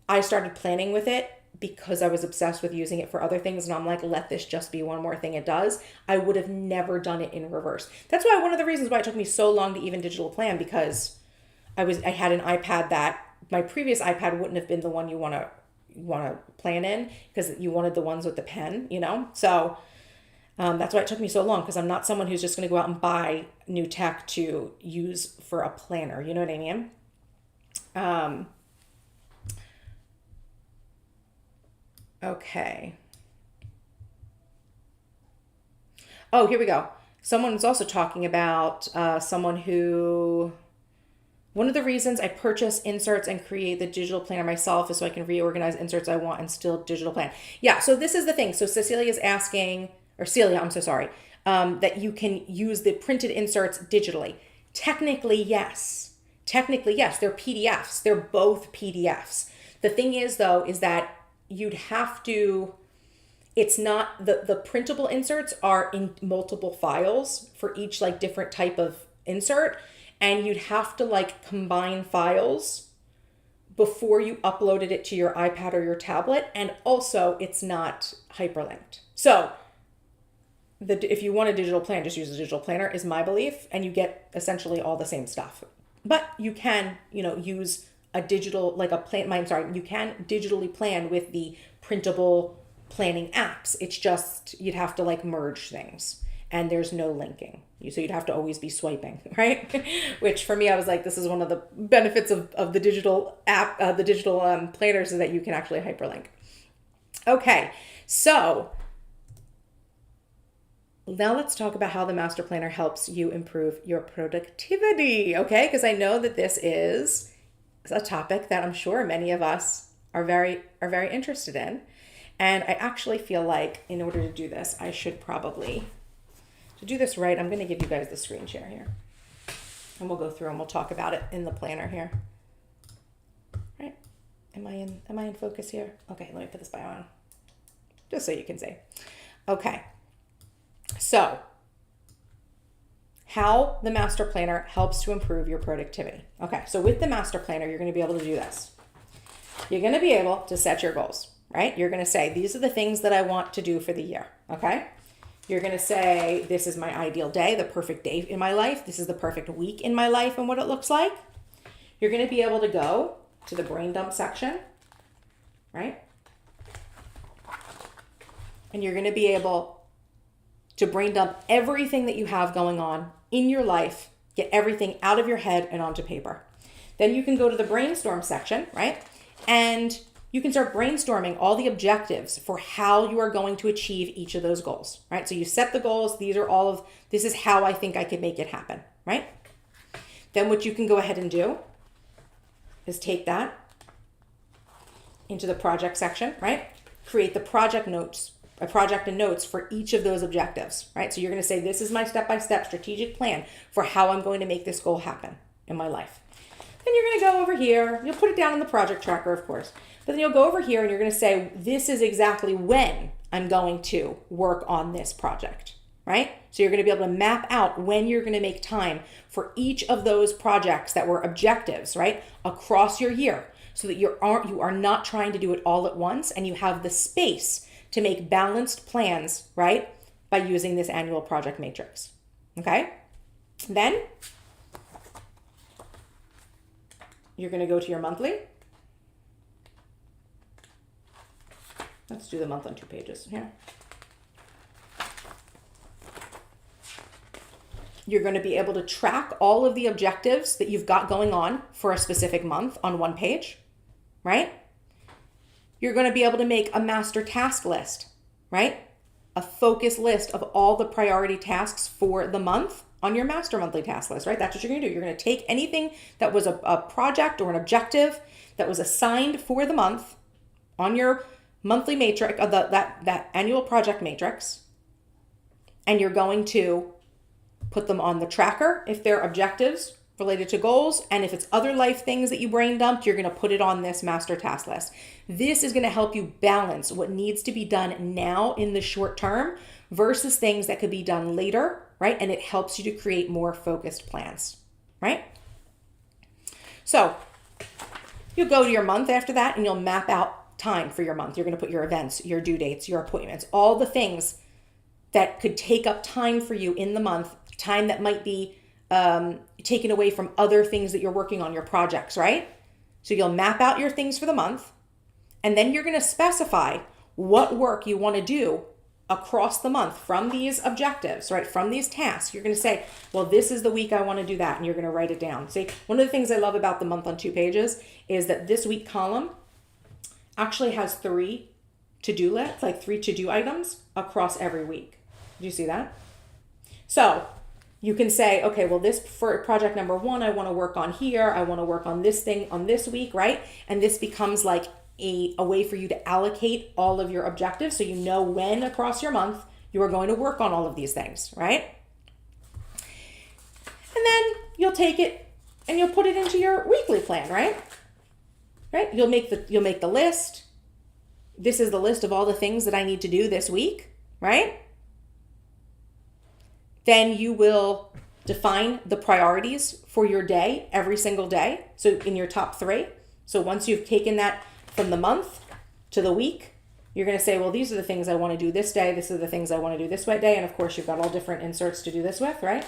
I started planning with it because I was obsessed with using it for other things. And I'm like, let this just be one more thing it does. I would have never done it in reverse. That's why one of the reasons why it took me so long to even digital plan, because I had an iPad that my previous iPad wouldn't have been the one you want to plan in, because you wanted the ones with the pen, you know? So that's why it took me so long, because I'm not someone who's just going to go out and buy new tech to use for a planner. You know what I mean? Okay. Oh, here we go. Someone was also talking about someone who... One of the reasons I purchase inserts and create the digital planner myself is so I can reorganize inserts I want and still digital plan. Yeah, so this is the thing. So Cecilia is asking, or Celia, I'm so sorry, that you can use the printed inserts digitally. Technically, yes. Technically, yes. They're PDFs. They're both PDFs. The thing is, though, is that you'd have to... It's not... The printable inserts are in multiple files for each like different type of insert. And you'd have to like combine files before you uploaded it to your iPad or your tablet. And also it's not hyperlinked. So if you want a digital plan, just use a digital planner is my belief. And you get essentially all the same stuff. But you can, use a digital, like a plan, you can digitally plan with the printable planning apps. It's just, you'd have to like merge things. And there's no linking. So you'd have to always be swiping, right? Which for me, I was like, this is one of the benefits of the digital app, the digital planners, is that you can actually hyperlink. Okay, so now let's talk about how the master planner helps you improve your productivity, okay? Because I know that this is a topic that I'm sure many of us are very interested in. And I actually feel like in order to do this, I should probably... To do this right, I'm going to give you guys the screen share here. And we'll go through and we'll talk about it in the planner here. Right? Am I in focus here? Okay, let me put this bio on. Just so you can see. Okay. So, how the master planner helps to improve your productivity. Okay, so with the master planner, you're going to be able to do this. You're going to be able to set your goals, right? You're going to say, these are the things that I want to do for the year, okay? You're going to say, this is my ideal day, the perfect day in my life. This is the perfect week in my life and what it looks like. You're going to be able to go to the brain dump section, right? And you're going to be able to brain dump everything that you have going on in your life, get everything out of your head and onto paper. Then you can go to the brainstorm section, right? And you can start brainstorming all the objectives for how you are going to achieve each of those goals, right? So you set the goals. This is how I think I could make it happen, right? Then what you can go ahead and do is take that into the project section, right? Create the project notes a project and notes for each of those objectives, right? So you're going to say, this is my step-by-step strategic plan for how I'm going to make this goal happen in my life. Then you're going to go over here. You'll put it down in the project tracker, of course. But then you'll go over here and you're going to say, this is exactly when I'm going to work on this project, right? So you're going to be able to map out when you're going to make time for each of those projects that were objectives, right, across your year, so that you are not trying to do it all at once, and you have the space to make balanced plans, right, by using this annual project matrix. Okay? Then you're going to go to your monthly. Let's do the month on 2 pages here. You're going to be able to track all of the objectives that you've got going on for a specific month on 1 page, right? You're going to be able to make a master task list, right? A focus list of all the priority tasks for the month on your master monthly task list, right? That's what you're going to do. You're going to take anything that was a project or an objective that was assigned for the month on your monthly matrix, that annual project matrix, and you're going to put them on the tracker if they're objectives related to goals, and if it's other life things that you brain dumped, you're going to put it on this master task list. This is going to help you balance what needs to be done now in the short term versus things that could be done later, right? And it helps you to create more focused plans, right? So you'll go to your month after that and you'll map out time for your month. You're going to put your events, your due dates, your appointments, all the things that could take up time for you in the month, time that might be taken away from other things that you're working on, your projects, right? So you'll map out your things for the month, and then you're going to specify what work you want to do across the month from these objectives, right? From these tasks. You're going to say, well, this is the week I want to do that, and you're going to write it down. See, one of the things I love about the month on 2 pages is that this week column actually has 3 to-do lists, like 3 to-do items across every week. Do you see that? So you can say, okay, well, this for project number 1, I want to work on here. I want to work on this thing on this week, right? And this becomes like a way for you to allocate all of your objectives so you know when across your month you are going to work on all of these things, right? And then you'll take it and you'll put it into your weekly plan, right? Right? You'll make the list. This is the list of all the things that I need to do this week, right? Then you will define the priorities for your day every single day. So in your top 3. So once you've taken that from the month to the week, you're going to say, well, these are the things I want to do this day. This are the things I want to do this day. And of course, you've got all different inserts to do this with, right?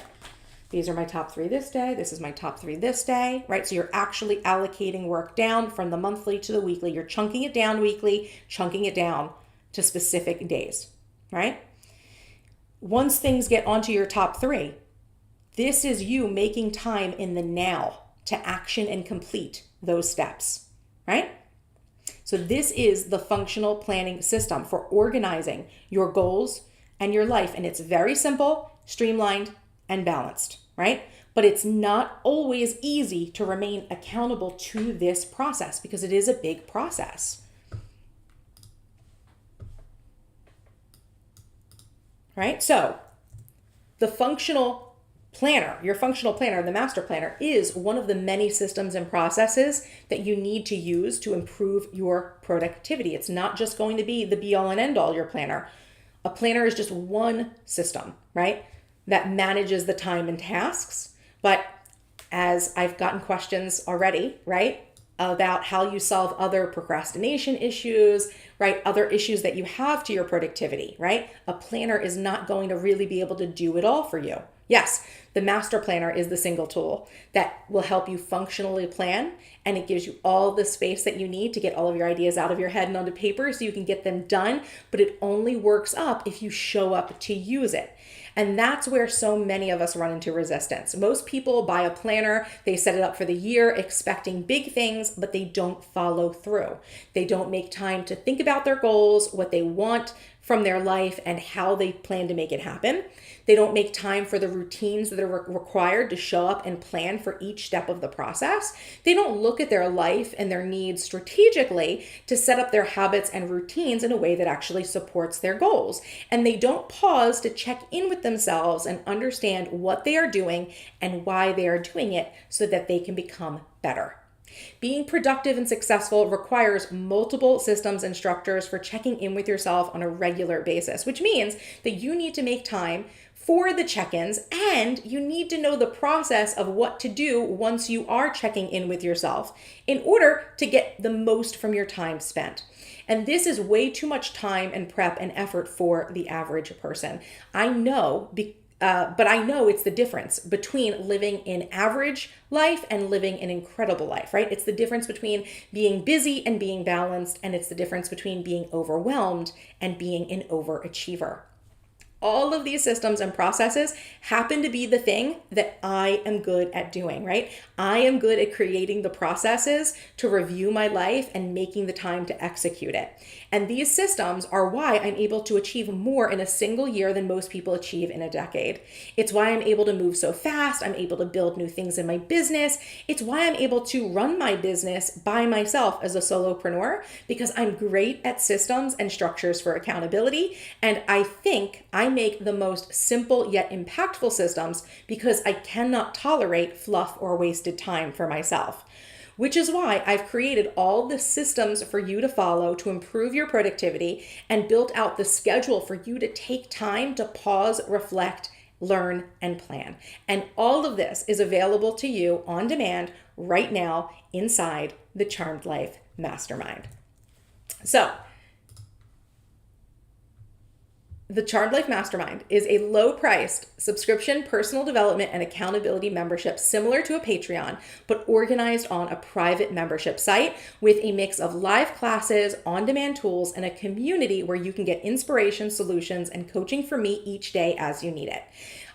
These are my top 3 this day. This is my top 3 this day, right? So you're actually allocating work down from the monthly to the weekly. You're chunking it down weekly, chunking it down to specific days, right? Once things get onto your top 3, this is you making time in the now to action and complete those steps, right? So this is the functional planning system for organizing your goals and your life. And it's very simple, streamlined, and balanced, right? But it's not always easy to remain accountable to this process because it is a big process. Right? So the functional planner, your functional planner, the master planner, is one of the many systems and processes that you need to use to improve your productivity. It's not just going to be the be all and end all, your planner. A planner is just one system, right, that manages the time and tasks. But as I've gotten questions already, right, about how you solve other procrastination issues, right? Other issues that you have to your productivity, right? A planner is not going to really be able to do it all for you. Yes, the master planner is the single tool that will help you functionally plan, and it gives you all the space that you need to get all of your ideas out of your head and onto paper so you can get them done, but it only works up if you show up to use it. And that's where so many of us run into resistance. Most people buy a planner, they set it up for the year expecting big things, but they don't follow through. They don't make time to think about their goals, what they want from their life and how they plan to make it happen. They don't make time for the routines that are required to show up and plan for each step of the process. They don't look at their life and their needs strategically to set up their habits and routines in a way that actually supports their goals. And they don't pause to check in with themselves and understand what they are doing and why they are doing it so that they can become better. Being productive and successful requires multiple systems and structures for checking in with yourself on a regular basis, which means that you need to make time for the check-ins and you need to know the process of what to do once you are checking in with yourself in order to get the most from your time spent. And this is way too much time and prep and effort for the average person. I know, but I know it's the difference between living an average life and living an incredible life, right? It's the difference between being busy and being balanced, and it's the difference between being overwhelmed and being an overachiever. All of these systems and processes happen to be the thing that I am good at doing, right? I am good at creating the processes to review my life and making the time to execute it. And these systems are why I'm able to achieve more in a single year than most people achieve in a decade. It's why I'm able to move so fast. I'm able to build new things in my business. It's why I'm able to run my business by myself as a solopreneur, because I'm great at systems and structures for accountability. And I think I make the most simple yet impactful systems because I cannot tolerate fluff or wasted time for myself. Which is why I've created all the systems for you to follow to improve your productivity and built out the schedule for you to take time to pause, reflect, learn, and plan. And all of this is available to you on demand right now inside the Charmed Life Mastermind. So, the Charmed Life Mastermind is a low-priced subscription personal development and accountability membership similar to a Patreon, but organized on a private membership site with a mix of live classes, on-demand tools, and a community where you can get inspiration, solutions, and coaching from me each day as you need it.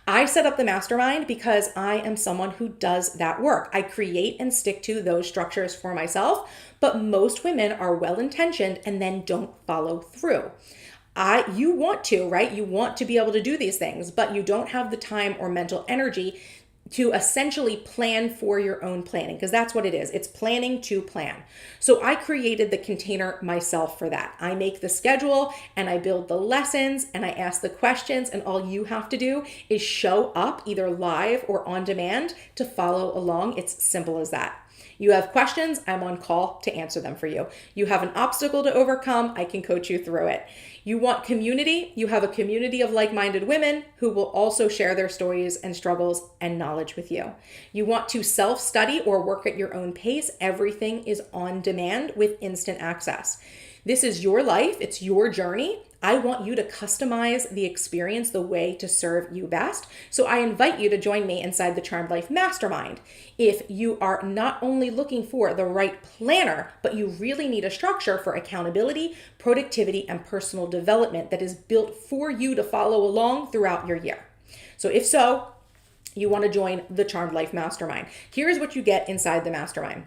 I set up the mastermind because I am someone who does that work. I create and stick to those structures for myself, but most women are well-intentioned and then don't follow through. You want to, right? You want to be able to do these things, but you don't have the time or mental energy to essentially plan for your own planning, because that's what it is. It's planning to plan. So I created the container myself for that. I make the schedule and I build the lessons and I ask the questions, and all you have to do is show up either live or on demand to follow along. It's simple as that. You have questions, I'm on call to answer them for you. You have an obstacle to overcome, I can coach you through it. You want community, you have a community of like-minded women who will also share their stories and struggles and knowledge with you. You want to self-study or work at your own pace, everything is on demand with instant access. This is your life, it's your journey. I want you to customize the experience the way to serve you best. So I invite you to join me inside the Charmed Life Mastermind. If you are not only looking for the right planner, but you really need a structure for accountability, productivity, and personal development that is built for you to follow along throughout your year. So if so, you want to join the Charmed Life Mastermind. Here's what you get inside the mastermind.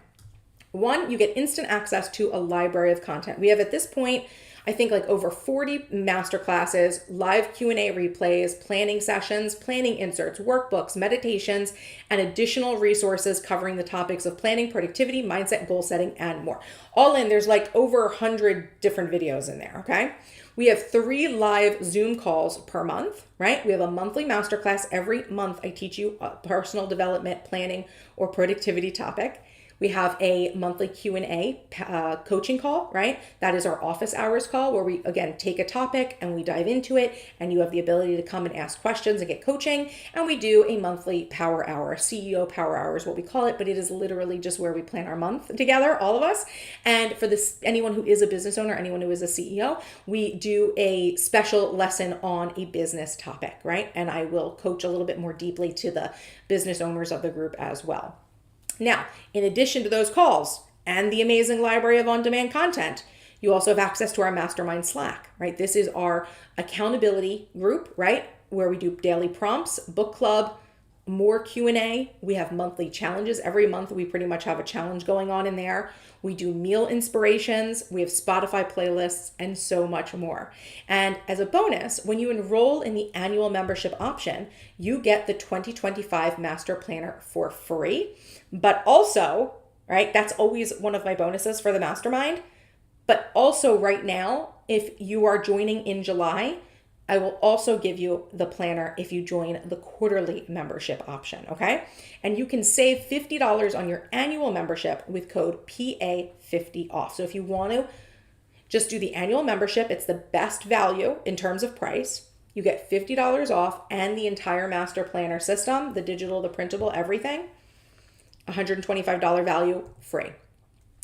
One, you get instant access to a library of content. We have at this point, I think like over 40 masterclasses, live Q&A replays, planning sessions, planning inserts, workbooks, meditations, and additional resources covering the topics of planning, productivity, mindset, goal setting, and more. All in, there's like over 100 different videos in there, okay? We have 3 live Zoom calls per month, right? We have a monthly masterclass. Every month I teach you a personal development, planning, or productivity topic. We have a monthly Q&A coaching call, right? That is our office hours call where we, again, take a topic and we dive into it, and you have the ability to come and ask questions and get coaching. And we do a monthly power hour, CEO power hour is what we call it, but it is literally just where we plan our month together, all of us. And for this, anyone who is a business owner, anyone who is a CEO, we do a special lesson on a business topic, right? And I will coach a little bit more deeply to the business owners of the group as well. Now, in addition to those calls and the amazing library of on-demand content, you also have access to our mastermind Slack, right? This is our accountability group, right? Where we do daily prompts, book club, more Q&A. We have monthly challenges. Every month we pretty much have a challenge going on in there. We do meal inspirations. We have Spotify playlists and so much more. And as a bonus, when you enroll in the annual membership option, you get the 2025 Master Planner for free. But also, right, that's always one of my bonuses for the mastermind. But also right now, if you are joining in July, I will also give you the planner if you join the quarterly membership option, okay? And you can save $50 on your annual membership with code PA50OFF. So if you want to just do the annual membership, it's the best value in terms of price. You get $50 off and the entire master planner system, the digital, the printable, everything, $125 value free.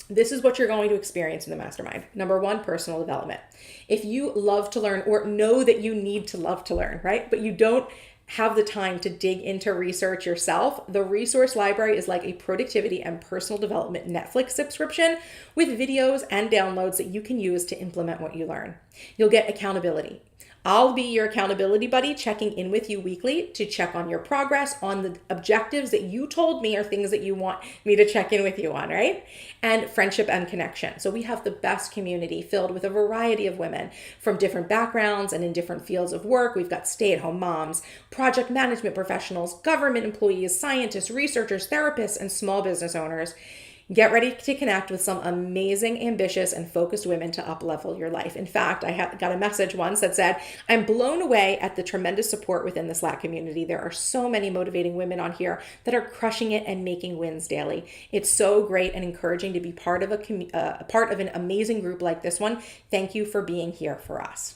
This is what you're going to experience in the mastermind. Number one, personal development. If you love to learn or know that you need to love to learn, right? But you don't have the time to dig into research yourself, the resource library is like a productivity and personal development Netflix subscription with videos and downloads that you can use to implement what you learn. You'll get accountability. I'll be your accountability buddy, checking in with you weekly to check on your progress on the objectives that you told me are things that you want me to check in with you on, right? And friendship and connection. So we have the best community filled with a variety of women from different backgrounds and in different fields of work. We've got stay-at-home moms, project management professionals, government employees, scientists, researchers, therapists, and small business owners. Get ready to connect with some amazing, ambitious, and focused women to up-level your life. In fact, I got a message once that said, I'm blown away at the tremendous support within the Slack community. There are so many motivating women on here that are crushing it and making wins daily. It's so great and encouraging to be part of an amazing group like this one. Thank you for being here for us.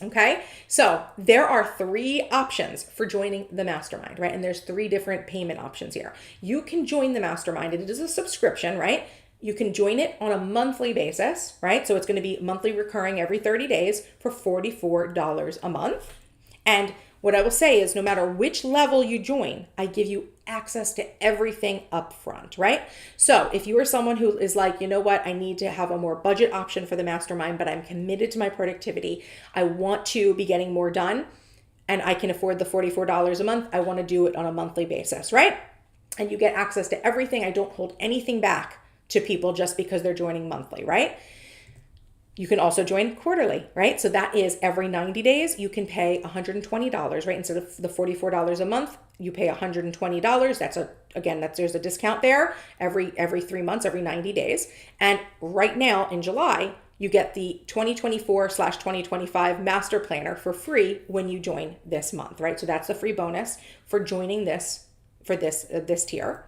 Okay, so there are 3 options for joining the mastermind, right? And there's 3 different payment options here. You can join the mastermind, and it is a subscription, right? You can join it on a monthly basis, right? So it's going to be monthly recurring every 30 days for $44 a month. And what I will say is no matter which level you join, I give you access to everything up front, right? So if you are someone who is like, you know what, I need to have a more budget option for the mastermind, but I'm committed to my productivity. I want to be getting more done and I can afford the $44 a month. I want to do it on a monthly basis, right? And you get access to everything. I don't hold anything back to people just because they're joining monthly, right? You can also join quarterly, right? So that is every 90 days, you can pay $120, right? Instead of the $44 a month, you pay $120. There's a discount there every 3 months, every 90 days. And right now in July, you get the 2024/2025 Master Planner for free when you join this month, right? So that's the free bonus for joining this tier.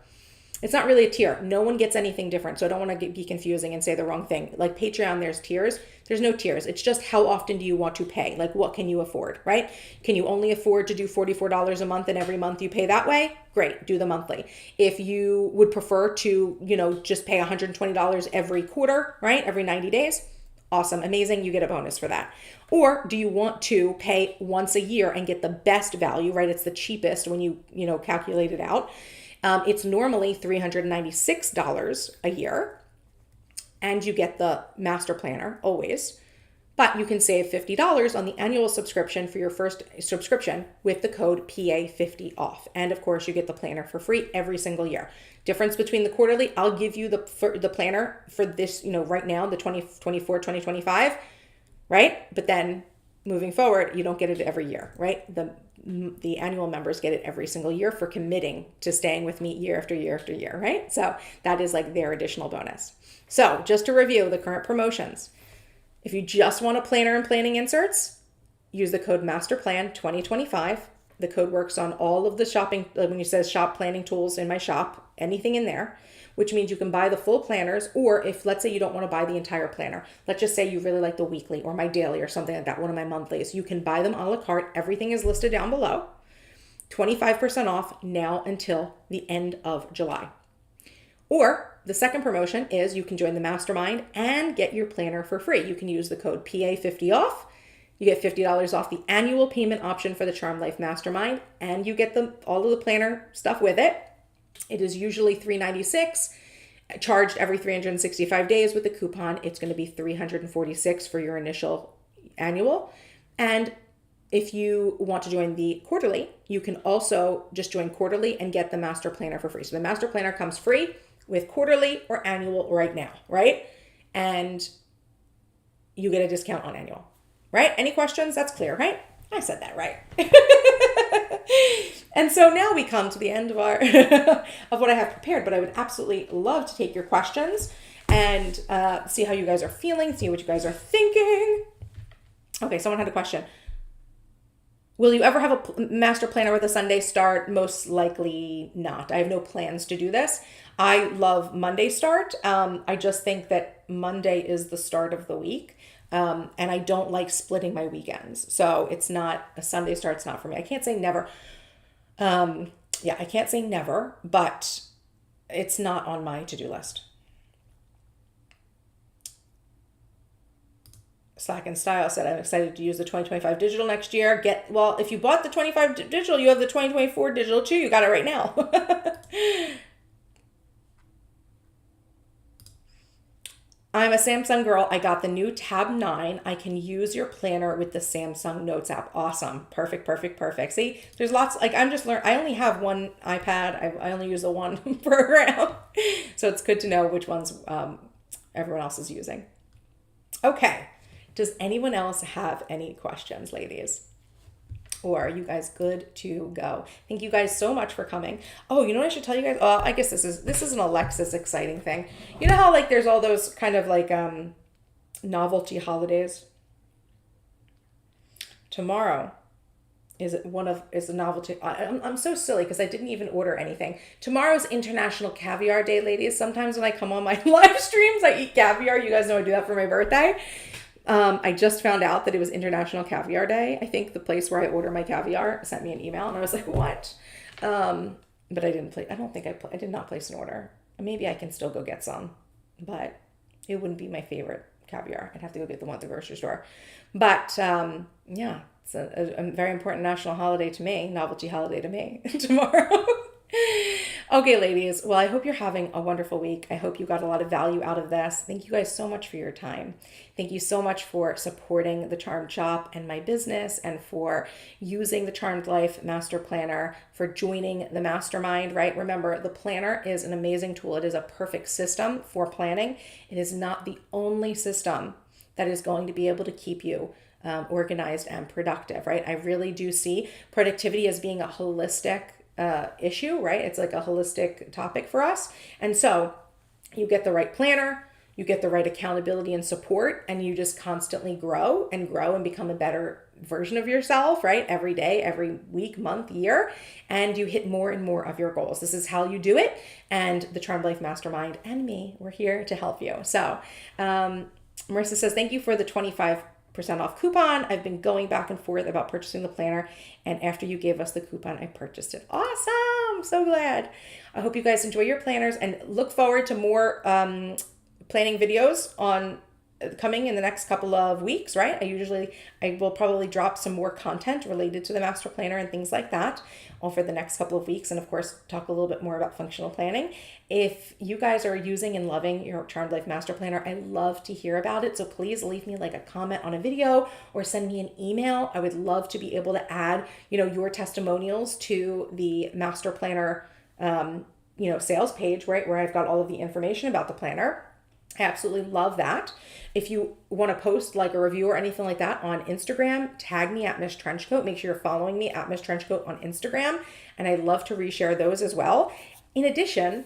It's not really a tier. No one gets anything different. So I don't want to be confusing and say the wrong thing. Like Patreon, there's tiers. There's no tiers. It's just how often do you want to pay? Like what can you afford, right? Can you only afford to do $44 a month and every month you pay that way? Great, do the monthly. If you would prefer to, just pay $120 every quarter, right? Every 90 days, awesome, amazing, you get a bonus for that. Or do you want to pay once a year and get the best value, right? It's the cheapest when you calculate it out. It's normally $396 a year, and you get the master planner always, but you can save $50 on the annual subscription for your first subscription with the code PA50OFF. And of course, you get the planner for free every single year. Difference between the quarterly, I'll give you the planner for this, right now, the 2024, 2025, right? But then moving forward, you don't get it every year, right? The annual members get it every single year for committing to staying with me year after year after year, right? So that is like their additional bonus. So just to review the current promotions, if you just want a planner and planning inserts, use the code MASTERPLAN2025. The code works on all of the shopping, when you says shop planning tools in my shop, anything in there, which means you can buy the full planners, or if, let's say you don't want to buy the entire planner, let's just say you really like the weekly or my daily or something like that, one of my monthlies, you can buy them a la carte. Everything is listed down below. 25% off now until the end of July. Or the second promotion is you can join the mastermind and get your planner for free. You can use the code PA50OFF. You get $50 off the annual payment option for the Charm Life Mastermind, and you get all of the planner stuff with it. It is usually $396, charged every 365 days. With the coupon, it's going to be $346 for your initial annual. And if you want to join the quarterly, you can also just join quarterly and get the master planner for free. So the master planner comes free with quarterly or annual right now, right? And you get a discount on annual, right? Any questions? That's clear, right? I said that right. And so now we come to the end of our of what I have prepared, but I would absolutely love to take your questions and see how you guys are feeling, see what you guys are thinking. Okay, someone had a question. Will you ever have a master planner with a Sunday start? Most likely not. I have no plans to do this. I love Monday start. I just think that Monday is the start of the week. And I don't like splitting my weekends. So it's not a Sunday start. It's not for me. I can't say never. I can't say never, but it's not on my to-do list. Slack and Style said, I'm excited to use the 2025 digital next year. If you bought the 25 digital, you have the 2024 digital too. You got it right now. I'm a Samsung girl. I got the new Tab 9. I can use your planner with the Samsung Notes app. Awesome. Perfect. See, there's lots, I only have one iPad. I only use the one program. So it's good to know which ones everyone else is using. Okay. Does anyone else have any questions, ladies? Or are you guys good to go? Thank you guys so much for coming. Oh, you know what I should tell you guys? Oh, I guess this is an Alexis exciting thing. You know how like there's all those kind of like novelty holidays? Tomorrow is a novelty. I'm so silly because I didn't even order anything. Tomorrow's International Caviar Day, ladies. Sometimes when I come on my live streams, I eat caviar. You guys know I do that for my birthday. I just found out that it was International Caviar Day. I think the place where I order my caviar sent me an email and I was like, what? But I did not place an order. Maybe I can still go get some, but it wouldn't be my favorite caviar. I'd have to go get the one at the grocery store. But yeah, it's a very important national holiday to me, novelty holiday to me tomorrow. Okay, ladies. Well, I hope you're having a wonderful week. I hope you got a lot of value out of this. Thank you guys so much for your time. Thank you so much for supporting the Charmed Shop and my business and for using the Charmed Life Master Planner, for joining the mastermind, right? Remember, the planner is an amazing tool. It is a perfect system for planning. It is not the only system that is going to be able to keep you organized and productive, right? I really do see productivity as being a holistic issue, right? It's like a holistic topic for us. And so you get the right planner, you get the right accountability and support, and you just constantly grow and become a better version of yourself, right? Every day, every week, month, year, and you hit more and more of your goals. This is how you do it. And the Charmed Life Mastermind and me, we're here to help you. So Marissa says, thank you for the 25% off coupon. I've been going back and forth about purchasing the planner, and after you gave us the coupon, I purchased it. Awesome. So glad. I hope you guys enjoy your planners and look forward to more planning videos on coming in the next couple of weeks, right? I will probably drop some more content related to the master planner and things like that over the next couple of weeks. And of course, talk a little bit more about functional planning. If you guys are using and loving your Charmed Life Master Planner, I love to hear about it. So please leave me like a comment on a video or send me an email. I would love to be able to add, your testimonials to the Master Planner, sales page, right? Where I've got all of the information about the planner. I absolutely love that. If you want to post like a review or anything like that on Instagram, tag me at Miss Trenchcoat. Make sure you're following me at Miss Trenchcoat on Instagram. And I'd love to reshare those as well. In addition,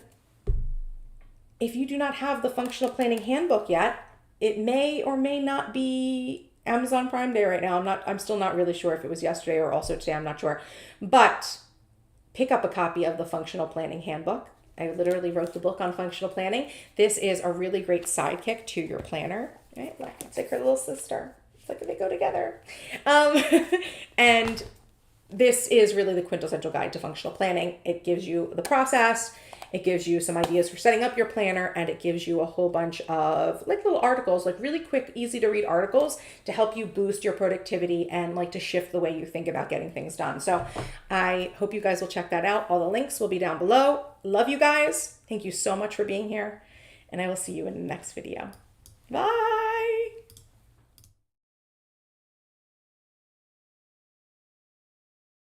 if you do not have the Functional Planning Handbook yet, it may or may not be Amazon Prime Day right now. I'm still not really sure if it was yesterday or also today. I'm not sure. But pick up a copy of the Functional Planning Handbook. I literally wrote the book on functional planning. This is a really great sidekick to your planner, right? It's like her little sister. It's like they go together. And this is really the quintessential guide to functional planning. It gives you the process. It gives you some ideas for setting up your planner, and it gives you a whole bunch of like little articles, like really quick, easy to read articles to help you boost your productivity and like to shift the way you think about getting things done. So I hope you guys will check that out. All the links will be down below. Love you guys. Thank you so much for being here, and I will see you in the next video. Bye.